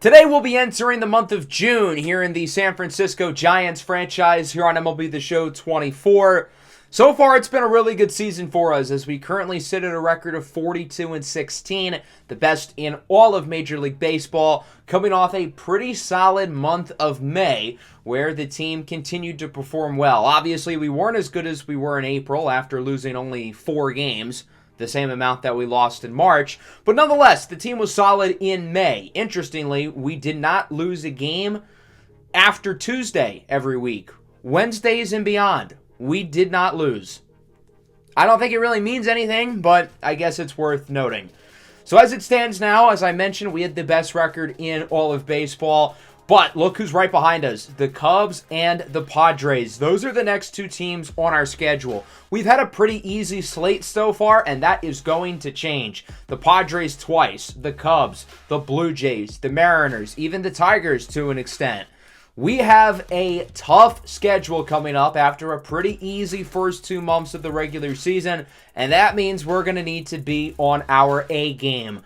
Today we'll be entering the month of June here in the San Francisco Giants franchise here on MLB The Show 24. So far, it's been a really good season for us as we currently sit at a record of 42-16, the best in all of Major League Baseball, coming off a pretty solid month of May where the team continued to perform well. Obviously, we weren't as good as we were in April after losing only 4 games, the same amount that we lost in March, but nonetheless, the team was solid in May. Interestingly, we did not lose a game after Tuesday every week. Wednesdays and beyond, we did not lose. I don't think it really means anything, but I guess it's worth noting. So as it stands now, as I mentioned, we had the best record in all of baseball. But look who's right behind us, the Cubs and the Padres. Those are the next 2 teams on our schedule. We've had a pretty easy slate so far, and that is going to change. The Padres twice, the Cubs, the Blue Jays, the Mariners, even the Tigers to an extent. We have a tough schedule coming up after a pretty easy first 2 months of the regular season, and that means we're going to need to be on our A game.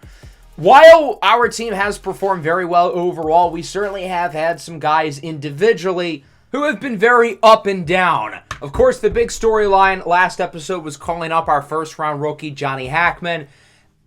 While our team has performed very well overall, we certainly have had some guys individually who have been very up and down. Of course, the big storyline last episode was calling up our first-round rookie, Johnny Hackman,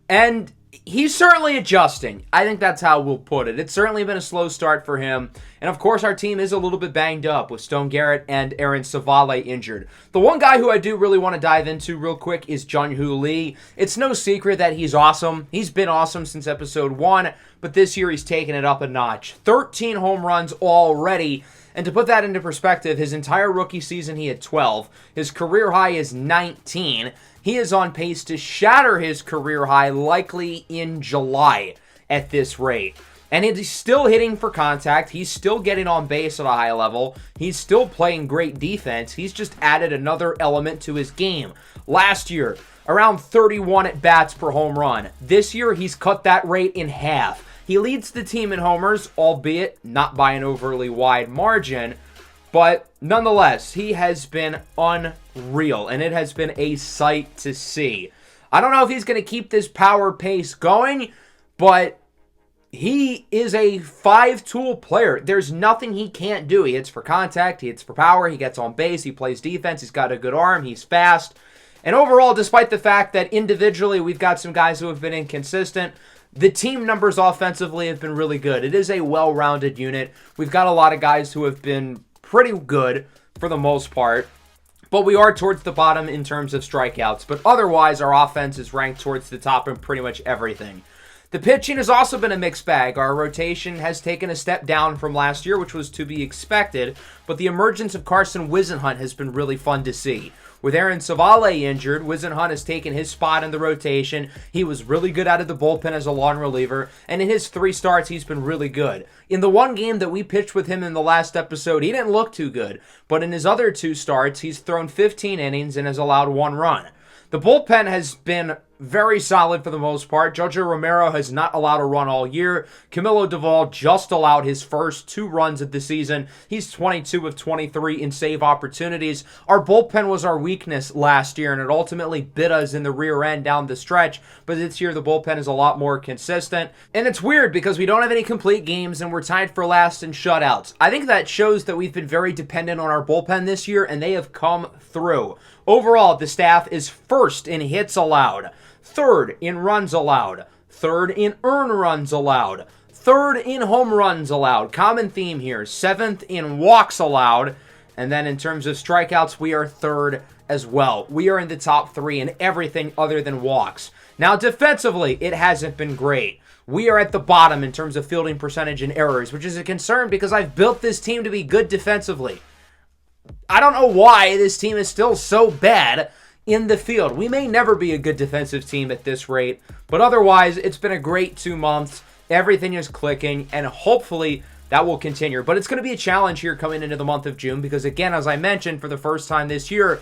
and he's certainly adjusting. I think that's how we'll put it. It's certainly been a slow start for him. And of course, our team is a little bit banged up with Stone Garrett and Aaron Savale injured. The one guy who I do really want to dive into real quick is Jung-Hoo Lee. It's no secret that he's awesome. He's been awesome since episode 1, but this year he's taken it up a notch. 13 home runs already. And to put that into perspective, his entire rookie season he had 12. His career high is 19. He is on pace to shatter his career high likely in July at this rate. And he's still hitting for contact. He's still getting on base at a high level. He's still playing great defense. He's just added another element to his game. Last year, around 31 at-bats per home run. This year, he's cut that rate in half. He leads the team in homers, albeit not by an overly wide margin. But nonetheless, he has been unreal, and it has been a sight to see. I don't know if he's going to keep this power pace going, but he is a 5-tool player. There's nothing he can't do. He hits for contact, he hits for power, he gets on base, he plays defense, he's got a good arm, he's fast. And overall, despite the fact that individually we've got some guys who have been inconsistent, the team numbers offensively have been really good. It is a well-rounded unit. We've got a lot of guys who have been pretty good for the most part, but we are towards the bottom in terms of strikeouts. But otherwise, our offense is ranked towards the top in pretty much everything. The pitching has also been a mixed bag. Our rotation has taken a step down from last year, which was to be expected, but the emergence of Carson Whisenhunt has been really fun to see. With Aaron Savale injured, Whisenhunt has taken his spot in the rotation. He was really good out of the bullpen as a long reliever, and in his 3 starts, he's been really good. In the one game that we pitched with him in the last episode, he didn't look too good, but in his other 2 starts, he's thrown 15 innings and has allowed 1 run. The bullpen has been very solid for the most part. Jojo Romero has not allowed a run all year. Camilo Doval just allowed his first 2 runs of the season. He's 22 of 23 in save opportunities. Our bullpen was our weakness last year, and it ultimately bit us in the rear end down the stretch. But this year, the bullpen is a lot more consistent. And it's weird because we don't have any complete games, and we're tied for last in shutouts. I think that shows that we've been very dependent on our bullpen this year, and they have come through. Overall, the staff is first in hits allowed, 3rd in runs allowed, 3rd in earned runs allowed, 3rd in home runs allowed. Common theme here, 7th in walks allowed. And then in terms of strikeouts, we are 3rd as well. We are in the top 3 in everything other than walks. Now, defensively, it hasn't been great. We are at the bottom in terms of fielding percentage and errors, which is a concern because I've built this team to be good defensively. I don't know why this team is still so bad in the field. We may never be a good defensive team at this rate, but otherwise, it's been a great 2 months. Everything is clicking, and hopefully that will continue. But it's going to be a challenge here coming into the month of June because, again, as I mentioned, for the first time this year,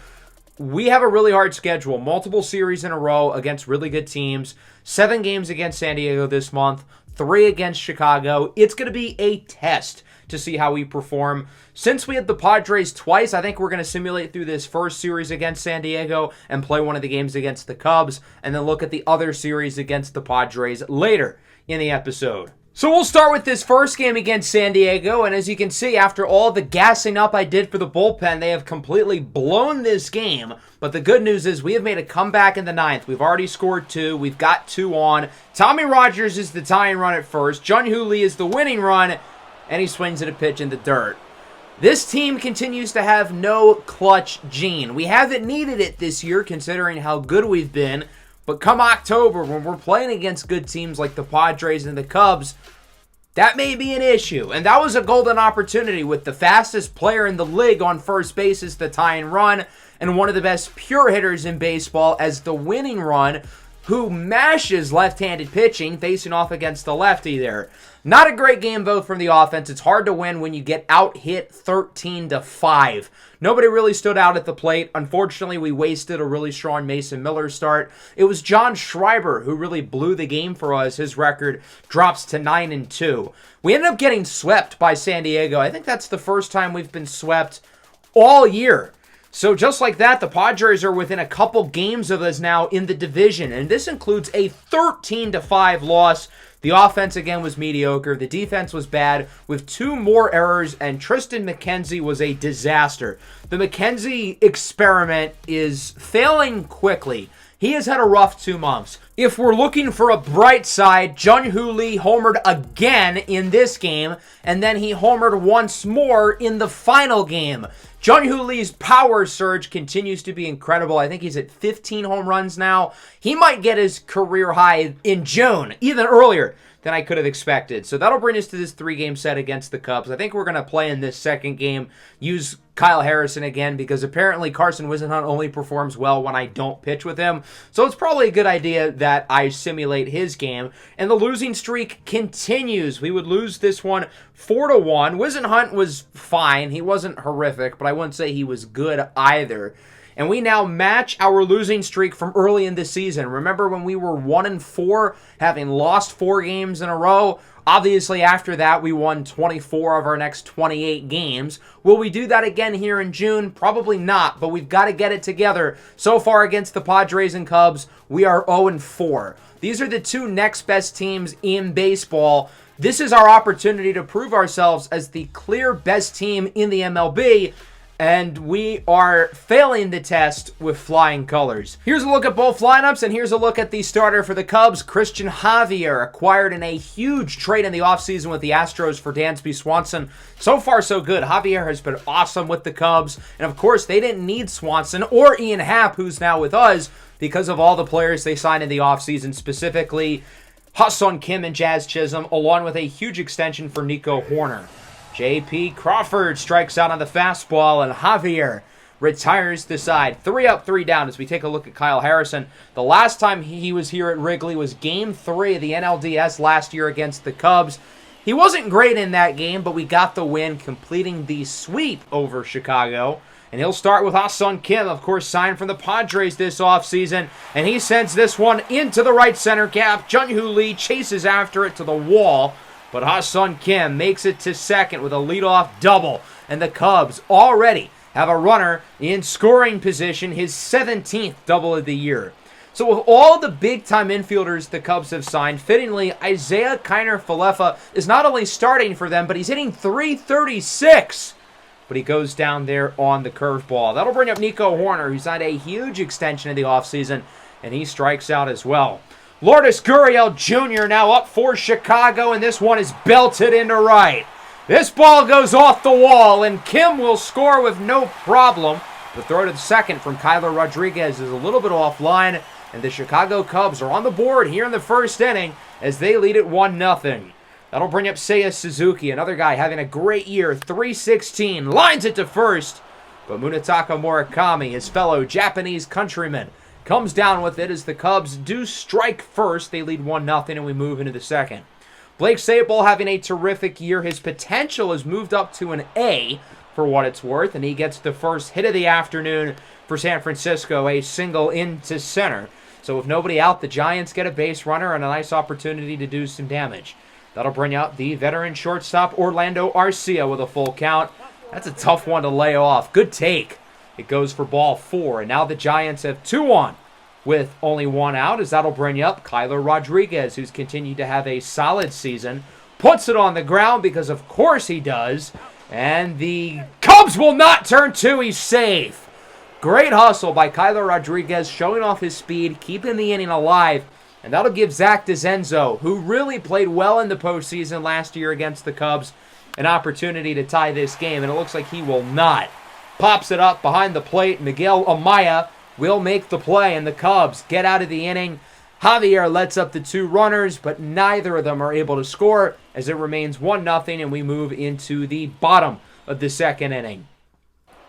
we have a really hard schedule. Multiple series in a row against really good teams. 7 games against San Diego this month. 3 against Chicago. It's going to be a test to see how we perform. Since we had the Padres twice, I think we're going to simulate through this first series against San Diego and play one of the games against the Cubs, and then look at the other series against the Padres later in the episode. So we'll start with this first game against San Diego, and as you can see, after all the gassing up I did for the bullpen, they have completely blown this game. But the good news is we have made a comeback in the ninth. We've already scored 2. We've got 2 on. Tommy Rogers is the tying run at first. Jun-Hoo Lee is the winning run, and he swings at a pitch in the dirt. This team continues to have no clutch gene. We haven't needed it this year considering how good we've been. But come October, when we're playing against good teams like the Padres and the Cubs, that may be an issue. And that was a golden opportunity with the fastest player in the league on first base as the tying run and one of the best pure hitters in baseball as the winning run, who mashes left-handed pitching, facing off against the lefty there. Not a great game, though, from the offense. It's hard to win when you get out-hit 13-5. Nobody really stood out at the plate. Unfortunately, we wasted a really strong Mason Miller start. It was John Schreiber who really blew the game for us. His record drops to 9-2. We ended up getting swept by San Diego. I think that's the first time we've been swept all year. So just like that, the Padres are within a couple games of us now in the division, and this includes a 13-5 loss. The offense, again, was mediocre. The defense was bad with 2 more errors, and Tristan McKenzie was a disaster. The McKenzie experiment is failing quickly. He has had a rough 2 months. If we're looking for a bright side, Jun-Hoo Lee homered again in this game, and then he homered once more in the final game. Jun-Hoo Lee's power surge continues to be incredible. I think he's at 15 home runs now. He might get his career high in June, even earlier than I could have expected. So that'll bring us to this 3-game set against the Cubs. I think we're going to play in this second game, use Kyle Harrison again, because apparently Carson Whisenhunt only performs well when I don't pitch with him. So it's probably a good idea that I simulate his game. And the losing streak continues. We would lose this one 4-1. Whisenhunt was fine. He wasn't horrific, but I wouldn't say he was good either. And we now match our losing streak from early in the season. Remember when we were 1-4, having lost 4 games in a row? Obviously, after that, we won 24 of our next 28 games. Will we do that again here in June? Probably not, but we've got to get it together. So far against the Padres and Cubs, we are 0-4. These are the 2 next best teams in baseball. This is our opportunity to prove ourselves as the clear best team in the MLB. And we are failing the test with flying colors. Here's a look at both lineups, and here's a look at the starter for the Cubs, Christian Javier, acquired in a huge trade in the offseason with the Astros for Dansby Swanson. So far, so good. Javier has been awesome with the Cubs, and of course, they didn't need Swanson or Ian Happ, who's now with us, because of all the players they signed in the offseason, specifically Ha-Seong Kim and Jazz Chisholm, along with a huge extension for Nico Hoerner. J.P. Crawford strikes out on the fastball, and Javier retires the side. 3 up, 3 down as we take a look at Kyle Harrison. The last time he was here at Wrigley was Game 3 of the NLDS last year against the Cubs. He wasn't great in that game, but we got the win, completing the sweep over Chicago. And he'll start with Ha-Seong Kim, of course, signed from the Padres this offseason. And he sends this one into the right center gap. Jun-Hoo Lee chases after it to the wall. But Ha-Seong Kim makes it to second with a leadoff double. And the Cubs already have a runner in scoring position, his 17th double of the year. So with all the big-time infielders the Cubs have signed, fittingly, Isaiah Kiner-Falefa is not only starting for them, but he's hitting .336. But he goes down there on the curveball. That'll bring up Nico Hoerner, who signed a huge extension in the offseason, and he strikes out as well. Lourdes Gurriel Jr. now up for Chicago, and this one is belted into right. This ball goes off the wall, and Kim will score with no problem. The throw to the second from Kyler Rodriguez is a little bit offline, and the Chicago Cubs are on the board here in the first inning as they lead it 1-0. That'll bring up Seiya Suzuki, another guy having a great year, .316, lines it to first. But Munetaka Murakami, his fellow Japanese countryman, comes down with it as the Cubs do strike first. They lead 1-0, and we move into the second. Blake Sabol having a terrific year. His potential has moved up to an A for what it's worth, and he gets the first hit of the afternoon for San Francisco, a single into center. So with nobody out, the Giants get a base runner and a nice opportunity to do some damage. That'll bring out the veteran shortstop Orlando Arcia with a full count. That's a tough one to lay off. Good take. It goes for ball 4, and now the Giants have 2 on with only 1 out, as that'll bring up Kyler Rodriguez, who's continued to have a solid season. puts it on the ground because of course he does. And the Cubs will not turn two. He's safe. Great hustle by Kyler Rodriguez, showing off his speed, keeping the inning alive. And that'll give Zach DeZenzo, who really played well in the postseason last year against the Cubs, an opportunity to tie this game. And it looks like he will not. Pops it up behind the plate. Miguel Amaya will make the play, and the Cubs get out of the inning. Javier lets up the two runners, but neither of them are able to score as it remains 1-0, and we move into the bottom of the second inning.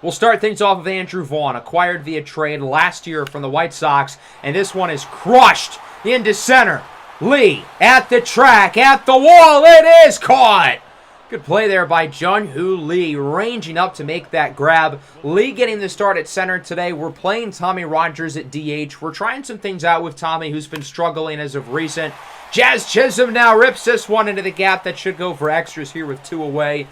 We'll start things off with Andrew Vaughn, acquired via trade last year from the White Sox, and this one is crushed into center. Lee at the track, at the wall, it is caught! Good play there by Jun-Hoo Lee, ranging up to make that grab. Lee getting the start at center today. We're playing Tommy Rogers at DH. We're trying some things out with Tommy, who's been struggling as of recent. Jazz Chisholm now rips this one into the gap. That should go for extras here with two away.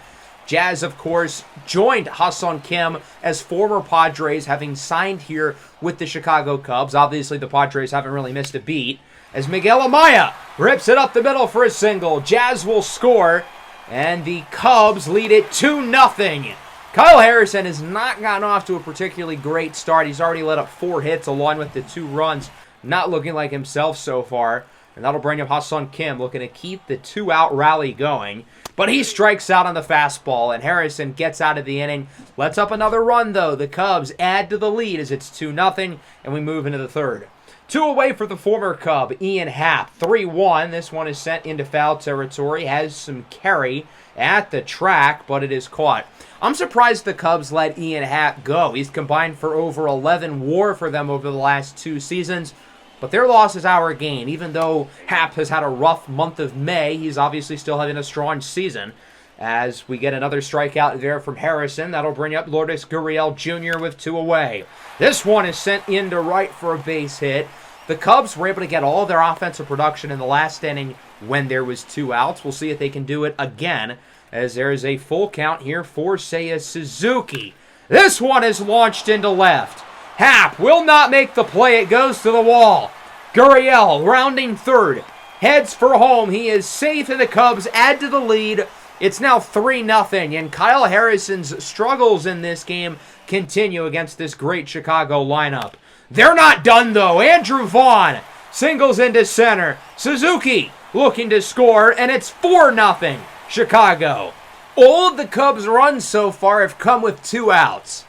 Jazz, of course, joined Ha-Seong Kim as former Padres, having signed here with the Chicago Cubs. Obviously, the Padres haven't really missed a beat. As Miguel Amaya rips it up the middle for a single. Jazz will score. And the Cubs lead it 2-0. Kyle Harrison has not gotten off to a particularly great start. He's already let up 4 hits along with the 2 runs. Not looking like himself so far. And that'll bring up Ha-Seong Kim, looking to keep the 2-out rally going. But he strikes out on the fastball, and Harrison gets out of the inning. Lets up another run, though. The Cubs add to the lead as it's 2-0, and we move into the third. 2 away for the former Cub, Ian Happ. 3-1. This one is sent into foul territory. Has some carry at the track, but it is caught. I'm surprised the Cubs let Ian Happ go. He's combined for over 11 WAR for them over the last 2 seasons. But their loss is our gain. Even though Happ has had a rough month of May, he's obviously still having a strong season. As we get another strikeout there from Harrison, that'll bring up Lourdes Gurriel Jr. with 2 away. This one is sent into right for a base hit. The Cubs were able to get all of their offensive production in the last inning when there was 2 outs. We'll see if they can do it again, as there is a full count here for Seiya Suzuki. This one is launched into left. Happ will not make the play. It goes to the wall. Gurriel rounding third. Heads for home. He is safe, and the Cubs add to the lead. It's now 3-0, and Kyle Harrison's struggles in this game continue against this great Chicago lineup. They're not done, though. Andrew Vaughn singles into center. Suzuki looking to score, and it's 4-0 Chicago. All of the Cubs' runs so far have come with 2 outs.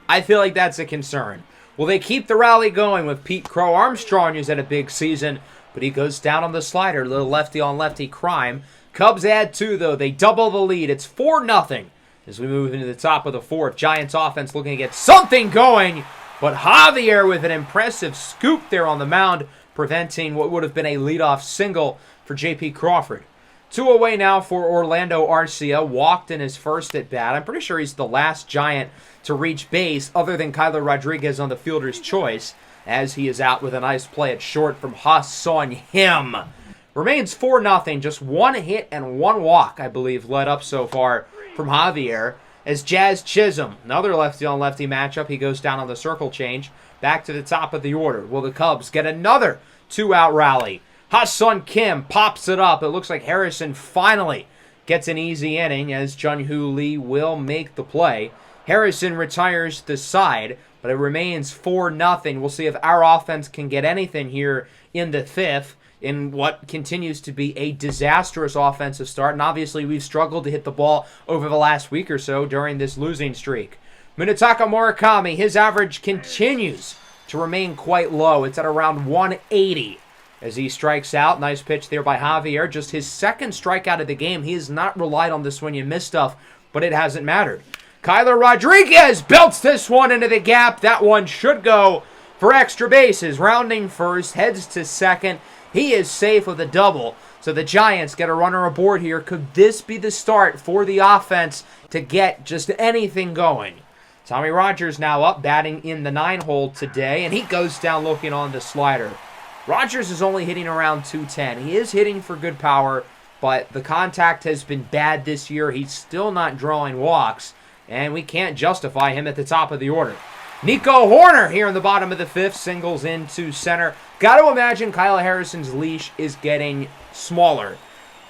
I feel like that's a concern. Will they keep the rally going with Pete Crow Armstrong, who's had a big season, but he goes down on the slider, a little lefty-on-lefty crime. Cubs add 2, though. They double the lead. It's 4-0 as we move into the top of the 4th. Giants offense looking to get something going. But Javier with an impressive scoop there on the mound, preventing what would have been a leadoff single for J.P. Crawford. 2 away now for Orlando Arcia. Walked in his first at bat. I'm pretty sure he's the last Giant to reach base other than Kyler Rodriguez on the fielder's choice, as he is out with a nice play at short from Ha-Seong Kim. Remains 4-0. Just 1 hit and 1 walk, I believe, led up so far from Javier. As Jazz Chisholm, another lefty-on-lefty matchup, he goes down on the circle change. Back to the top of the order. Will the Cubs get another 2-out rally? Ha-Seong Kim pops it up. It looks like Harrison finally gets an easy inning, as Jun-Hoo Lee will make the play. Harrison retires the side, but it remains 4-0. We'll see if our offense can get anything here in the 5th. In what continues to be a disastrous offensive start. And obviously we've struggled to hit the ball over the last week or so during this losing streak. Munetaka Murakami, his average continues to remain quite low. It's at around 180 as he strikes out. Nice pitch there by Javier. Just his 2nd strikeout of the game. He has not relied on the swing and miss stuff, but it hasn't mattered. Kyler Rodriguez belts this one into the gap. That one should go for extra bases. Rounding first, heads to second. He is safe with a double, so the Giants get a runner aboard here. Could this be the start for the offense to get just anything going? Tommy Rogers now up, batting in the 9-hole today, and he goes down looking on the slider. Rogers is only hitting around 210. He is hitting for good power, but the contact has been bad this year. He's still not drawing walks, and we can't justify him at the top of the order. Nico Horner here in the bottom of the 5th, singles into center. Got to imagine Kyle Harrison's leash is getting smaller.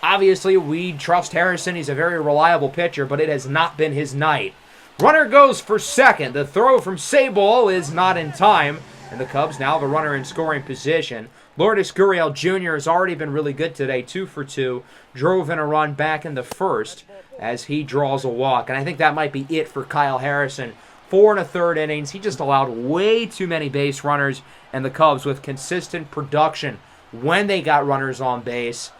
Obviously, we trust Harrison. He's a very reliable pitcher, but it has not been his night. Runner goes for second. The throw from Sabol is not in time, and the Cubs now have a runner in scoring position. Lourdes Gurriel Jr. has already been really good today, 2 for 2. Drove in a run back in the first as he draws a walk. And I think that might be it for Kyle Harrison. 4 1/3 innings. He just allowed way too many base runners, and the Cubs with consistent production when they got runners on base.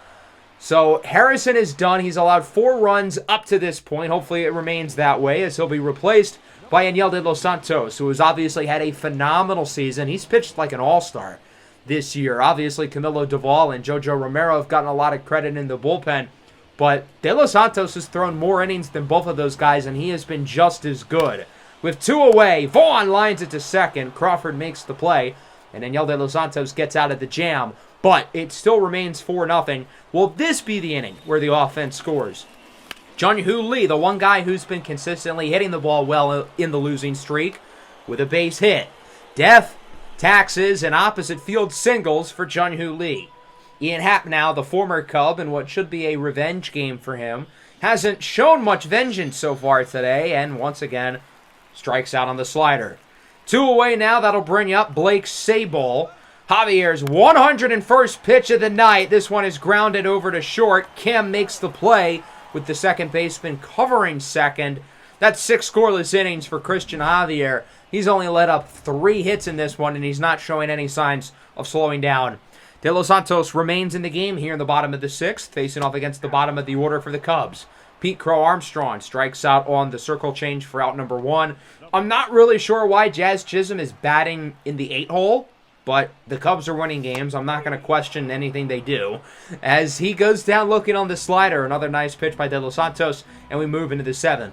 So Harrison is done. He's allowed 4 runs up to this point. Hopefully it remains that way as he'll be replaced by Aniel de los Santos, who has obviously had a phenomenal season. He's pitched like an all-star this year. Obviously, Camilo Doval and Jojo Romero have gotten a lot of credit in the bullpen, but De Los Santos has thrown more innings than both of those guys, and he has been just as good. With 2 away, Vaughn lines it to second. Crawford makes the play, and Aniel De Los Santos gets out of the jam, but it still remains 4-0. Will this be the inning where the offense scores? Jun-Hoo Lee, the one guy who's been consistently hitting the ball well in the losing streak, with a base hit. Death, taxes, and opposite field singles for Jun-Hoo Lee. Ian Happ now, the former Cub, in what should be a revenge game for him, hasn't shown much vengeance so far today, and once again, strikes out on the slider. 2 away now, that'll bring up Blake Sabol. Javier's 101st pitch of the night. This one is grounded over to short. Kim makes the play with the second baseman covering second. That's 6 scoreless innings for Christian Javier. He's only let up 3 hits in this one, and he's not showing any signs of slowing down. De Los Santos remains in the game here in the bottom of the 6th, facing off against the bottom of the order for the Cubs. Pete Crow Armstrong strikes out on the circle change for out number 1. I'm not really sure why Jazz Chisholm is batting in the 8 hole, but the Cubs are winning games. I'm not going to question anything they do. As he goes down looking on the slider, another nice pitch by De Los Santos, and we move into the 7th.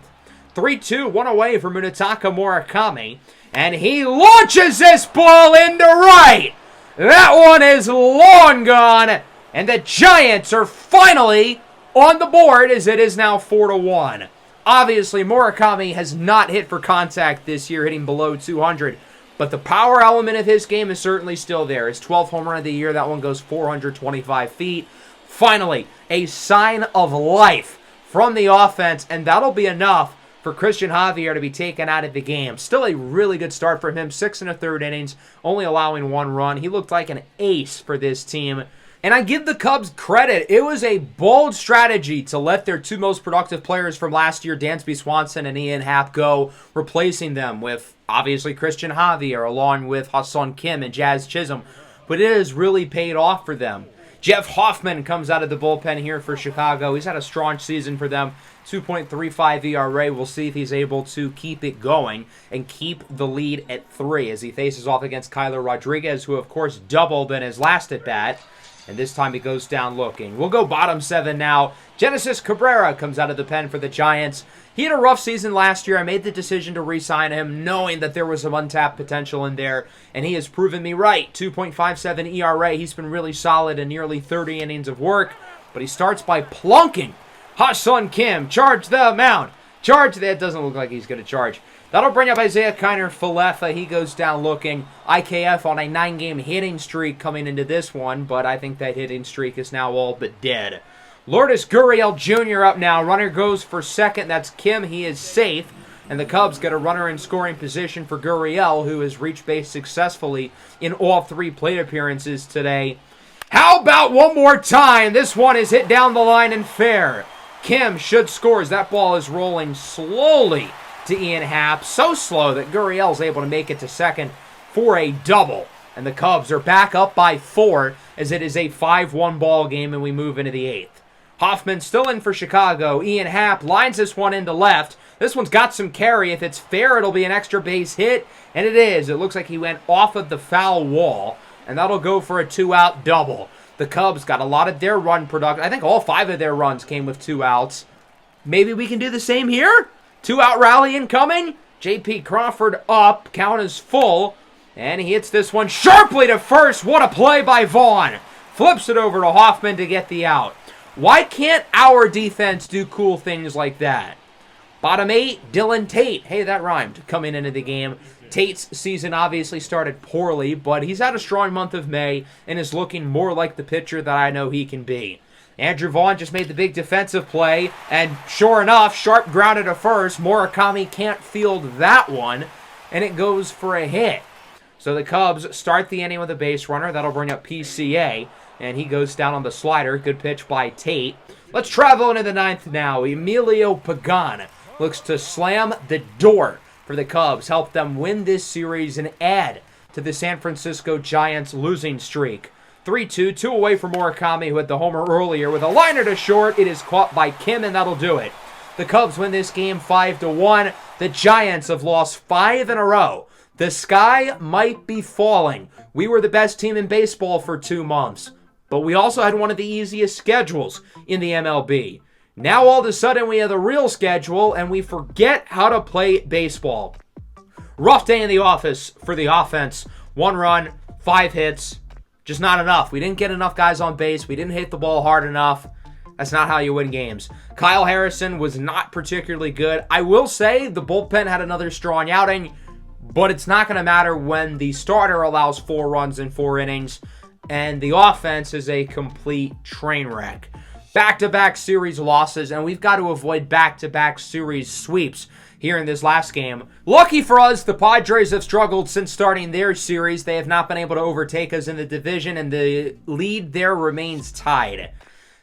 3-2, 1 away for Munetaka Murakami, and he launches this ball into right. That one is long gone, and the Giants are finally on the board as it is now 4-1. Obviously, Murakami has not hit for contact this year, hitting below 200, but the power element of his game is certainly still there. His 12th home run of the year, that one goes 425 feet. Finally, a sign of life from the offense, and that'll be enough for Christian Javier to be taken out of the game. Still a really good start for him. 6 1/3 innings, only allowing 1 run. He looked like an ace for this team. And I give the Cubs credit. It was a bold strategy to let their 2 most productive players from last year, Dansby Swanson and Ian Happ, go, replacing them with, obviously, Christian Javier, along with Ha-Seong Kim and Jazz Chisholm. But it has really paid off for them. Jeff Hoffman comes out of the bullpen here for Chicago. He's had a strong season for them. 2.35 ERA. We'll see if he's able to keep it going and keep the lead at 3 as he faces off against Kyler Rodriguez, who, of course, doubled in his last at-bat. And this time he goes down looking. We'll go bottom 7 now. Genesis Cabrera comes out of the pen for the Giants. He had a rough season last year. I made the decision to re-sign him, knowing that there was some untapped potential in there, and he has proven me right. 2.57 ERA. He's been really solid in nearly 30 innings of work, but he starts by plunking Ha-Seong Kim. Charge the mound. Charge. That doesn't look like he's going to charge. That'll bring up Isaiah Kiner Falefa. He goes down looking. IKF on a 9-game hitting streak coming into this one, but I think that hitting streak is now all but dead. Lourdes Gurriel Jr. up now. Runner goes for second. That's Kim. He is safe. And the Cubs get a runner in scoring position for Gurriel, who has reached base successfully in all 3 plate appearances today. How about one more time? This one is hit down the line and fair. Kim should score as that ball is rolling slowly to Ian Happ. So slow that Gurriel's able to make it to second for a double. And the Cubs are back up by 4 as it is a 5-1 ball game and we move into the 8th. Hoffman still in for Chicago. Ian Happ lines this one into left. This one's got some carry. If it's fair, it'll be an extra base hit. And it is. It looks like he went off of the foul wall. And that'll go for a 2-out double. The Cubs got a lot of their run production. I think all 5 of their runs came with 2 outs. Maybe we can do the same here? 2-out rally incoming. J.P. Crawford up. Count is full. And he hits this one sharply to first. What a play by Vaughn. Flips it over to Hoffman to get the out. Why can't our defense do cool things like that? Bottom 8, Dylan Tate. Hey, that rhymed. Coming into the game. Tate's season obviously started poorly, but he's had a strong month of May and is looking more like the pitcher that I know he can be. Andrew Vaughn just made the big defensive play, and sure enough, Sharp grounded to first. Murakami can't field that one, and it goes for a hit. So the Cubs start the inning with a base runner. That'll bring up PCA, and he goes down on the slider. Good pitch by Tate. Let's travel into the ninth now. Emilio Pagan looks to slam the door for the Cubs, help them win this series and add to the San Francisco Giants' losing streak. 3-2, two away from Murakami, who had the homer earlier. With a liner to short, it is caught by Kim, and that'll do it. The Cubs win this game 5-1. The Giants have lost 5 in a row. The sky might be falling. We were the best team in baseball for 2 months, but we also had one of the easiest schedules in the MLB. Now all of a sudden we have the real schedule, and we forget how to play baseball. Rough day in the office for the offense. 1 run, 5 hits. Just not enough. We didn't get enough guys on base. We didn't hit the ball hard enough. That's not how you win games. Kyle Harrison was not particularly good. I will say the bullpen had another strong outing, but it's not going to matter when the starter allows 4 runs in 4 innings, and the offense is a complete train wreck. Back-to-back series losses, and we've got to avoid back-to-back series sweeps here in this last game. Lucky for us, the Padres have struggled since starting their series. They have not been able to overtake us in the division, and the lead there remains tied.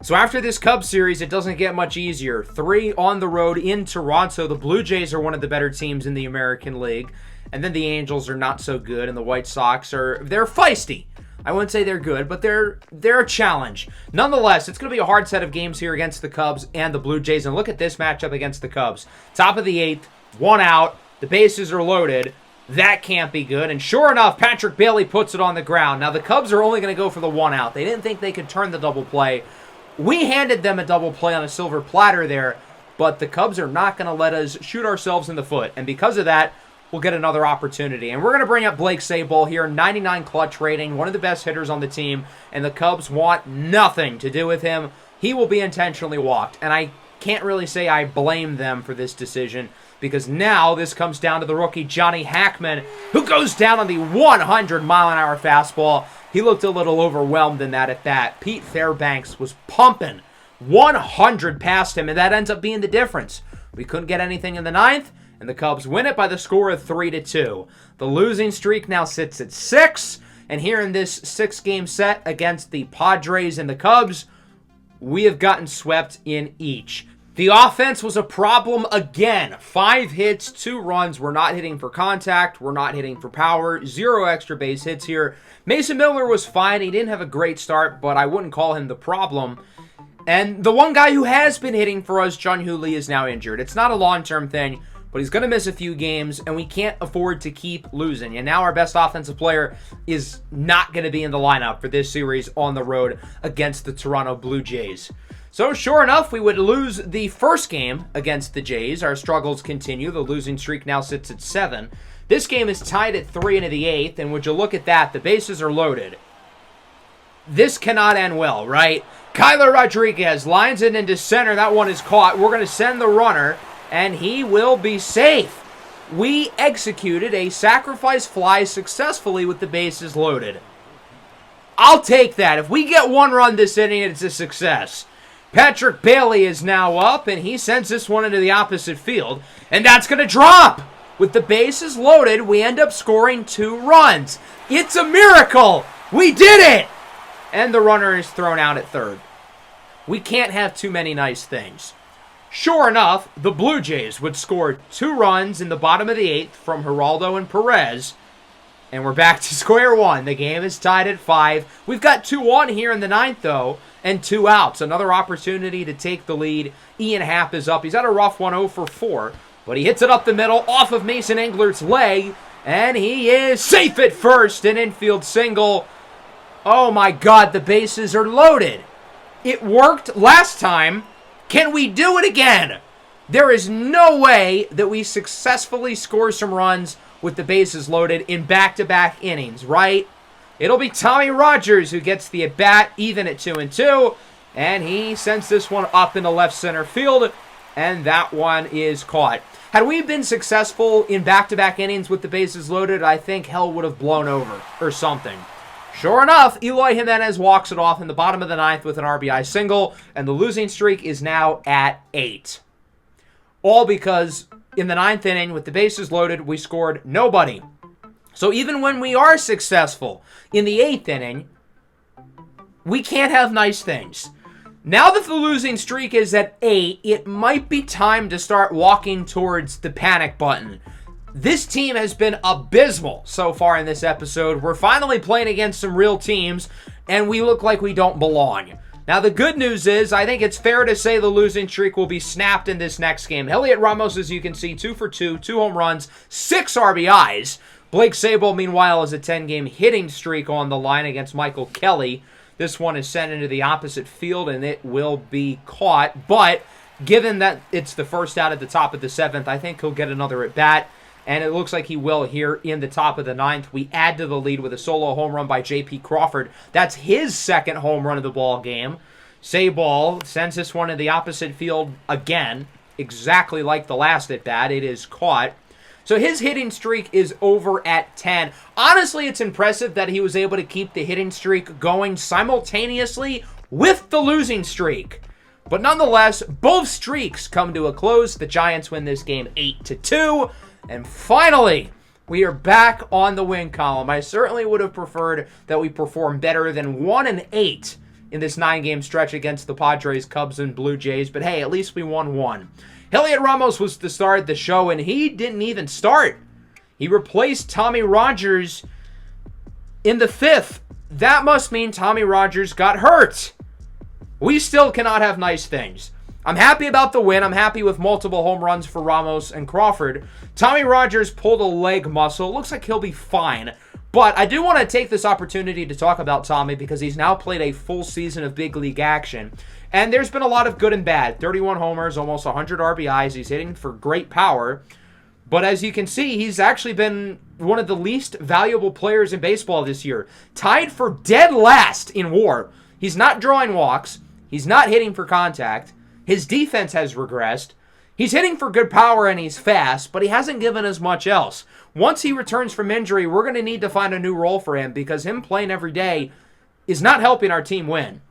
So after this Cubs series, it doesn't get much easier. 3 on the road in Toronto. The Blue Jays are one of the better teams in the American League. And then the Angels are not so good, and the White Sox they're feisty. I wouldn't say they're good, but they're a challenge. Nonetheless, it's going to be a hard set of games here against the Cubs and the Blue Jays. And look at this matchup against the Cubs. Top of the 8th, 1 out. The bases are loaded. That can't be good. And sure enough, Patrick Bailey puts it on the ground. Now, the Cubs are only going to go for the 1 out. They didn't think they could turn the double play. We handed them a double play on a silver platter there, but the Cubs are not going to let us shoot ourselves in the foot. And because of that, we'll get another opportunity. And we're going to bring up Blake Sabol here, 99 clutch rating, one of the best hitters on the team, and the Cubs want nothing to do with him. He will be intentionally walked, and I can't really say I blame them for this decision, because now this comes down to the rookie Johnny Hackman, who goes down on the 100-mile-an-hour fastball. He looked a little overwhelmed in that at bat. Pete Fairbanks was pumping 100 past him, and that ends up being the difference. We couldn't get anything in the 9th, and the Cubs win it by the score of 3-2. The losing streak now sits at 6, and here in this 6-game set against the Padres and the Cubs, we have gotten swept in each. The offense was a problem again. 5 hits, 2 runs. We're not hitting for contact. We're not hitting for power. 0 extra base hits here. Mason Miller was fine. He didn't have a great start, but I wouldn't call him the problem. And the one guy who has been hitting for us, John Hooley, is now injured. It's not a long-term thing, but he's going to miss a few games, and we can't afford to keep losing. And now our best offensive player is not going to be in the lineup for this series on the road against the Toronto Blue Jays. So sure enough, we would lose the first game against the Jays. Our struggles continue. The losing streak now sits at 7. This game is tied at 3 into the 8th, and would you look at that, the bases are loaded. This cannot end well, right? Kyler Rodriguez lines it into center. That one is caught. We're going to send the runner, and he will be safe. We executed a sacrifice fly successfully with the bases loaded. I'll take that. If we get 1 run this inning, it's a success. Patrick Bailey is now up, and he sends this one into the opposite field, and that's going to drop. With the bases loaded, we end up scoring 2 runs. It's a miracle. We did it. And the runner is thrown out at third. We can't have too many nice things. Sure enough, the Blue Jays would score 2 runs in the bottom of the 8th from Geraldo and Perez. And we're back to square one. The game is tied at 5. We've got 2 on here in the 9th, though, and 2 outs. Another opportunity to take the lead. Ian Happ is up. He's had a rough one, 0 for 4. But he hits it up the middle, off of Mason Englert's leg. And he is safe at first. An infield single. Oh my God, the bases are loaded. It worked last time. Can we do it again? There is no way that we successfully score some runs with the bases loaded in back-to-back innings, right? It'll be Tommy Rogers who gets the at-bat, even at 2-2. And he sends this one up into left center field. And that one is caught. Had we been successful in back-to-back innings with the bases loaded, I think hell would have blown over or something. Sure enough, Eloy Jimenez walks it off in the bottom of the ninth with an RBI single, and the losing streak is now at 8. All because in the ninth inning, with the bases loaded, we scored nobody. So even when we are successful in the 8th inning, we can't have nice things. Now that the losing streak is at 8, it might be time to start walking towards the panic button. This team has been abysmal so far in this episode. We're finally playing against some real teams, and we look like we don't belong. Now, the good news is, I think it's fair to say the losing streak will be snapped in this next game. Heliot Ramos, as you can see, 2 for 2, 2 home runs, 6 RBIs. Blake Sabol, meanwhile, has a 10-game hitting streak on the line against Michael Kelly. This one is sent into the opposite field, and it will be caught. But given that it's the first out at the top of the 7th, I think he'll get another at-bat. And it looks like he will here in the top of the 9th. We add to the lead with a solo home run by J.P. Crawford. That's his second home run of the ball game. Sabol sends this one in the opposite field again, exactly like the last at-bat. It is caught. So his hitting streak is over at 10. Honestly, it's impressive that he was able to keep the hitting streak going simultaneously with the losing streak. But nonetheless, both streaks come to a close. The Giants win this game 8-2. And finally, we are back on the win column. I certainly would have preferred that we perform better than 1-8 in this 9-game stretch against the Padres, Cubs, and Blue Jays. But hey, at least we won one. Heliot Ramos was to start the show, and he didn't even start. He replaced Tommy Rogers in the 5th. That must mean Tommy Rogers got hurt. We still cannot have nice things. I'm happy about the win. I'm happy with multiple home runs for Ramos and Crawford. Tommy Rogers pulled a leg muscle. Looks like he'll be fine. But I do want to take this opportunity to talk about Tommy because he's now played a full season of big league action. And there's been a lot of good and bad. 31 homers, almost 100 RBIs. He's hitting for great power. But as you can see, he's actually been one of the least valuable players in baseball this year. Tied for dead last in WAR. He's not drawing walks. He's not hitting for contact. His defense has regressed. He's hitting for good power and he's fast, but he hasn't given us much else. Once he returns from injury, we're going to need to find a new role for him because him playing every day is not helping our team win.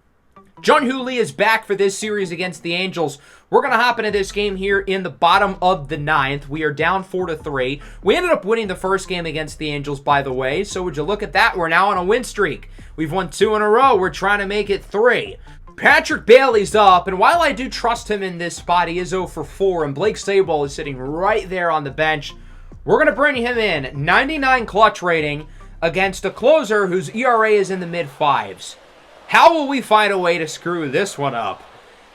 Jung-Hoo Lee is back for this series against the Angels. We're going to hop into this game here in the bottom of the 9th. We are down 4-3. We ended up winning the first game against the Angels, by the way. So would you look at that? We're now on a win streak. We've won 2 in a row. We're trying to make it 3. Patrick Bailey's up, and while I do trust him in this spot, he is 0 for 4, and Blake Sabol is sitting right there on the bench. We're going to bring him in. 99 clutch rating against a closer whose ERA is in the mid-5s. How will we find a way to screw this one up?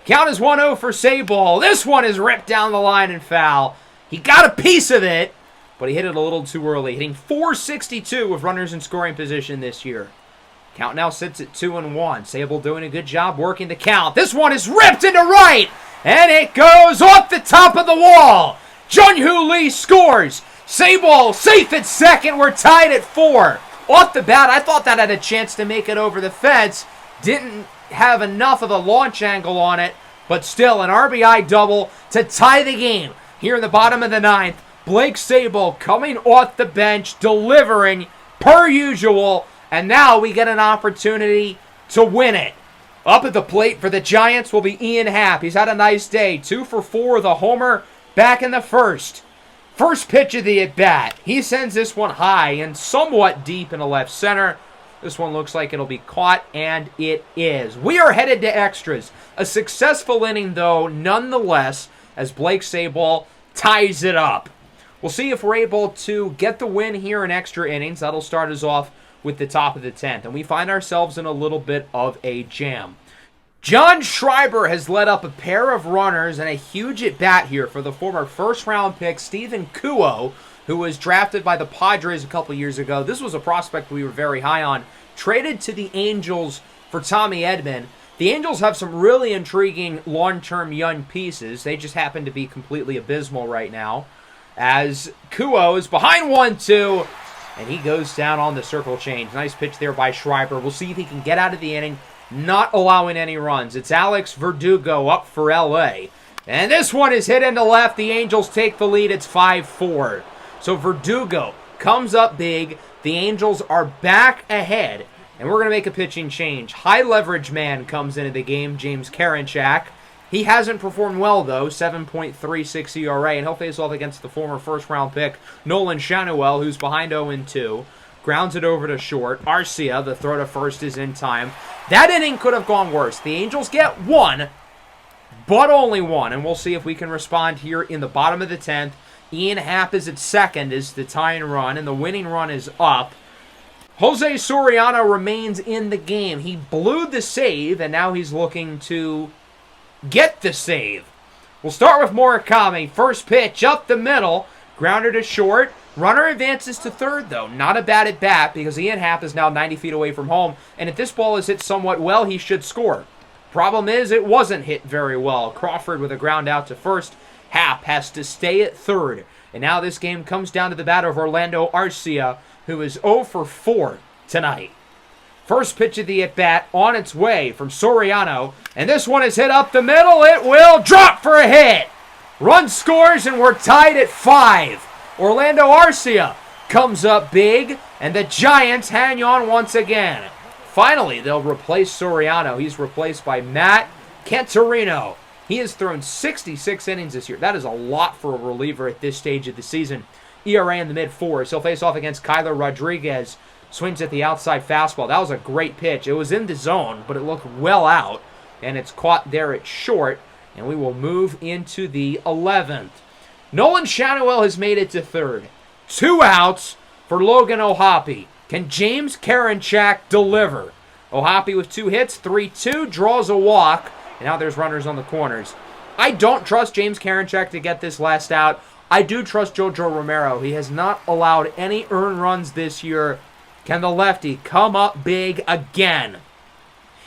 Count is 1-0 for Sabol. This one is ripped down the line and foul. He got a piece of it, but he hit it a little too early, hitting .462 with runners in scoring position this year. Count now sits at 2-1. Sabol doing a good job working the count. This one is ripped into right, and it goes off the top of the wall. Jung-Hoo Lee scores. Sabol safe at second. We're tied at 4. Off the bat, I thought that had a chance to make it over the fence. Didn't have enough of a launch angle on it, but still an RBI double to tie the game. Here in the bottom of the 9th, Blake Sabol coming off the bench, delivering per usual. And now we get an opportunity to win it. Up at the plate for the Giants will be Ian Happ. He's had a nice day. 2 for 4 with a homer back in the first. First pitch of the at-bat. He sends this one high and somewhat deep in the left center. This one looks like it'll be caught, and it is. We are headed to extras. A successful inning, though, nonetheless, as Blake Sabol ties it up. We'll see if we're able to get the win here in extra innings. That'll start us off with the top of the 10th, and we find ourselves in a little bit of a jam. John Schreiber has led up a pair of runners and a huge at-bat here for the former first-round pick Stephen Kuo, who was drafted by the Padres a couple years ago. This was a prospect we were very high on. Traded to the Angels for Tommy Edman. The Angels have some really intriguing long-term young pieces. They just happen to be completely abysmal right now. As Kuo is behind 1-2, and he goes down on the circle change. Nice pitch there by Schreiber. We'll see if he can get out of the inning, not allowing any runs. It's Alex Verdugo up for L.A. And this one is hit into left. The Angels take the lead. It's 5-4. So Verdugo comes up big. The Angels are back ahead And we're going to make a pitching change. High leverage man comes into the game, James Karinchak. He hasn't performed well, though, 7.36 ERA, and he'll face off against the former first-round pick, Nolan Shanuel, who's behind 0-2. Grounds it over to short. Arcia, the throw to first, is in time. That inning could have gone worse. The Angels get one, but only one, and we'll see if we can respond here in the bottom of the 10th. Ian Happ is at second, is the tying run, and the winning run is up. Jose Soriano remains in the game. He blew the save, and now he's looking to get the save. We'll start with Murakami. First pitch up the middle. Grounder to short. Runner advances to third, though. Not a bad at bat because Ian Happ is now 90 feet away from home. And if this ball is hit somewhat well, he should score. Problem is, it wasn't hit very well. Crawford with a ground out to first. Happ has to stay at third. And now this game comes down to the bat of Orlando Arcia, who is 0 for 4 tonight. First pitch of the at-bat on its way from Soriano. And this one is hit up the middle. It will drop for a hit. Run scores, and we're tied at 5. Orlando Arcia comes up big, and the Giants hang on once again. Finally, they'll replace Soriano. He's replaced by Matt Cantorino. He has thrown 66 innings this year. That is a lot for a reliever at this stage of the season. ERA in the mid-4s. He'll face off against Kyler Rodriguez. Swings at the outside fastball. That was a great pitch. It was in the zone, but it looked well out, and it's caught there at short, and we will move into the 11th. Nolan Shanuel has made it to third. 2 outs for Logan O'Hoppe. Can James Karinchak deliver? O'Hoppe with 2 hits, 3-2, draws a walk, and now there's runners on the corners. I don't trust James Karinchak to get this last out. I do trust Jojo Romero. He has not allowed any earned runs this year. Can the lefty come up big again?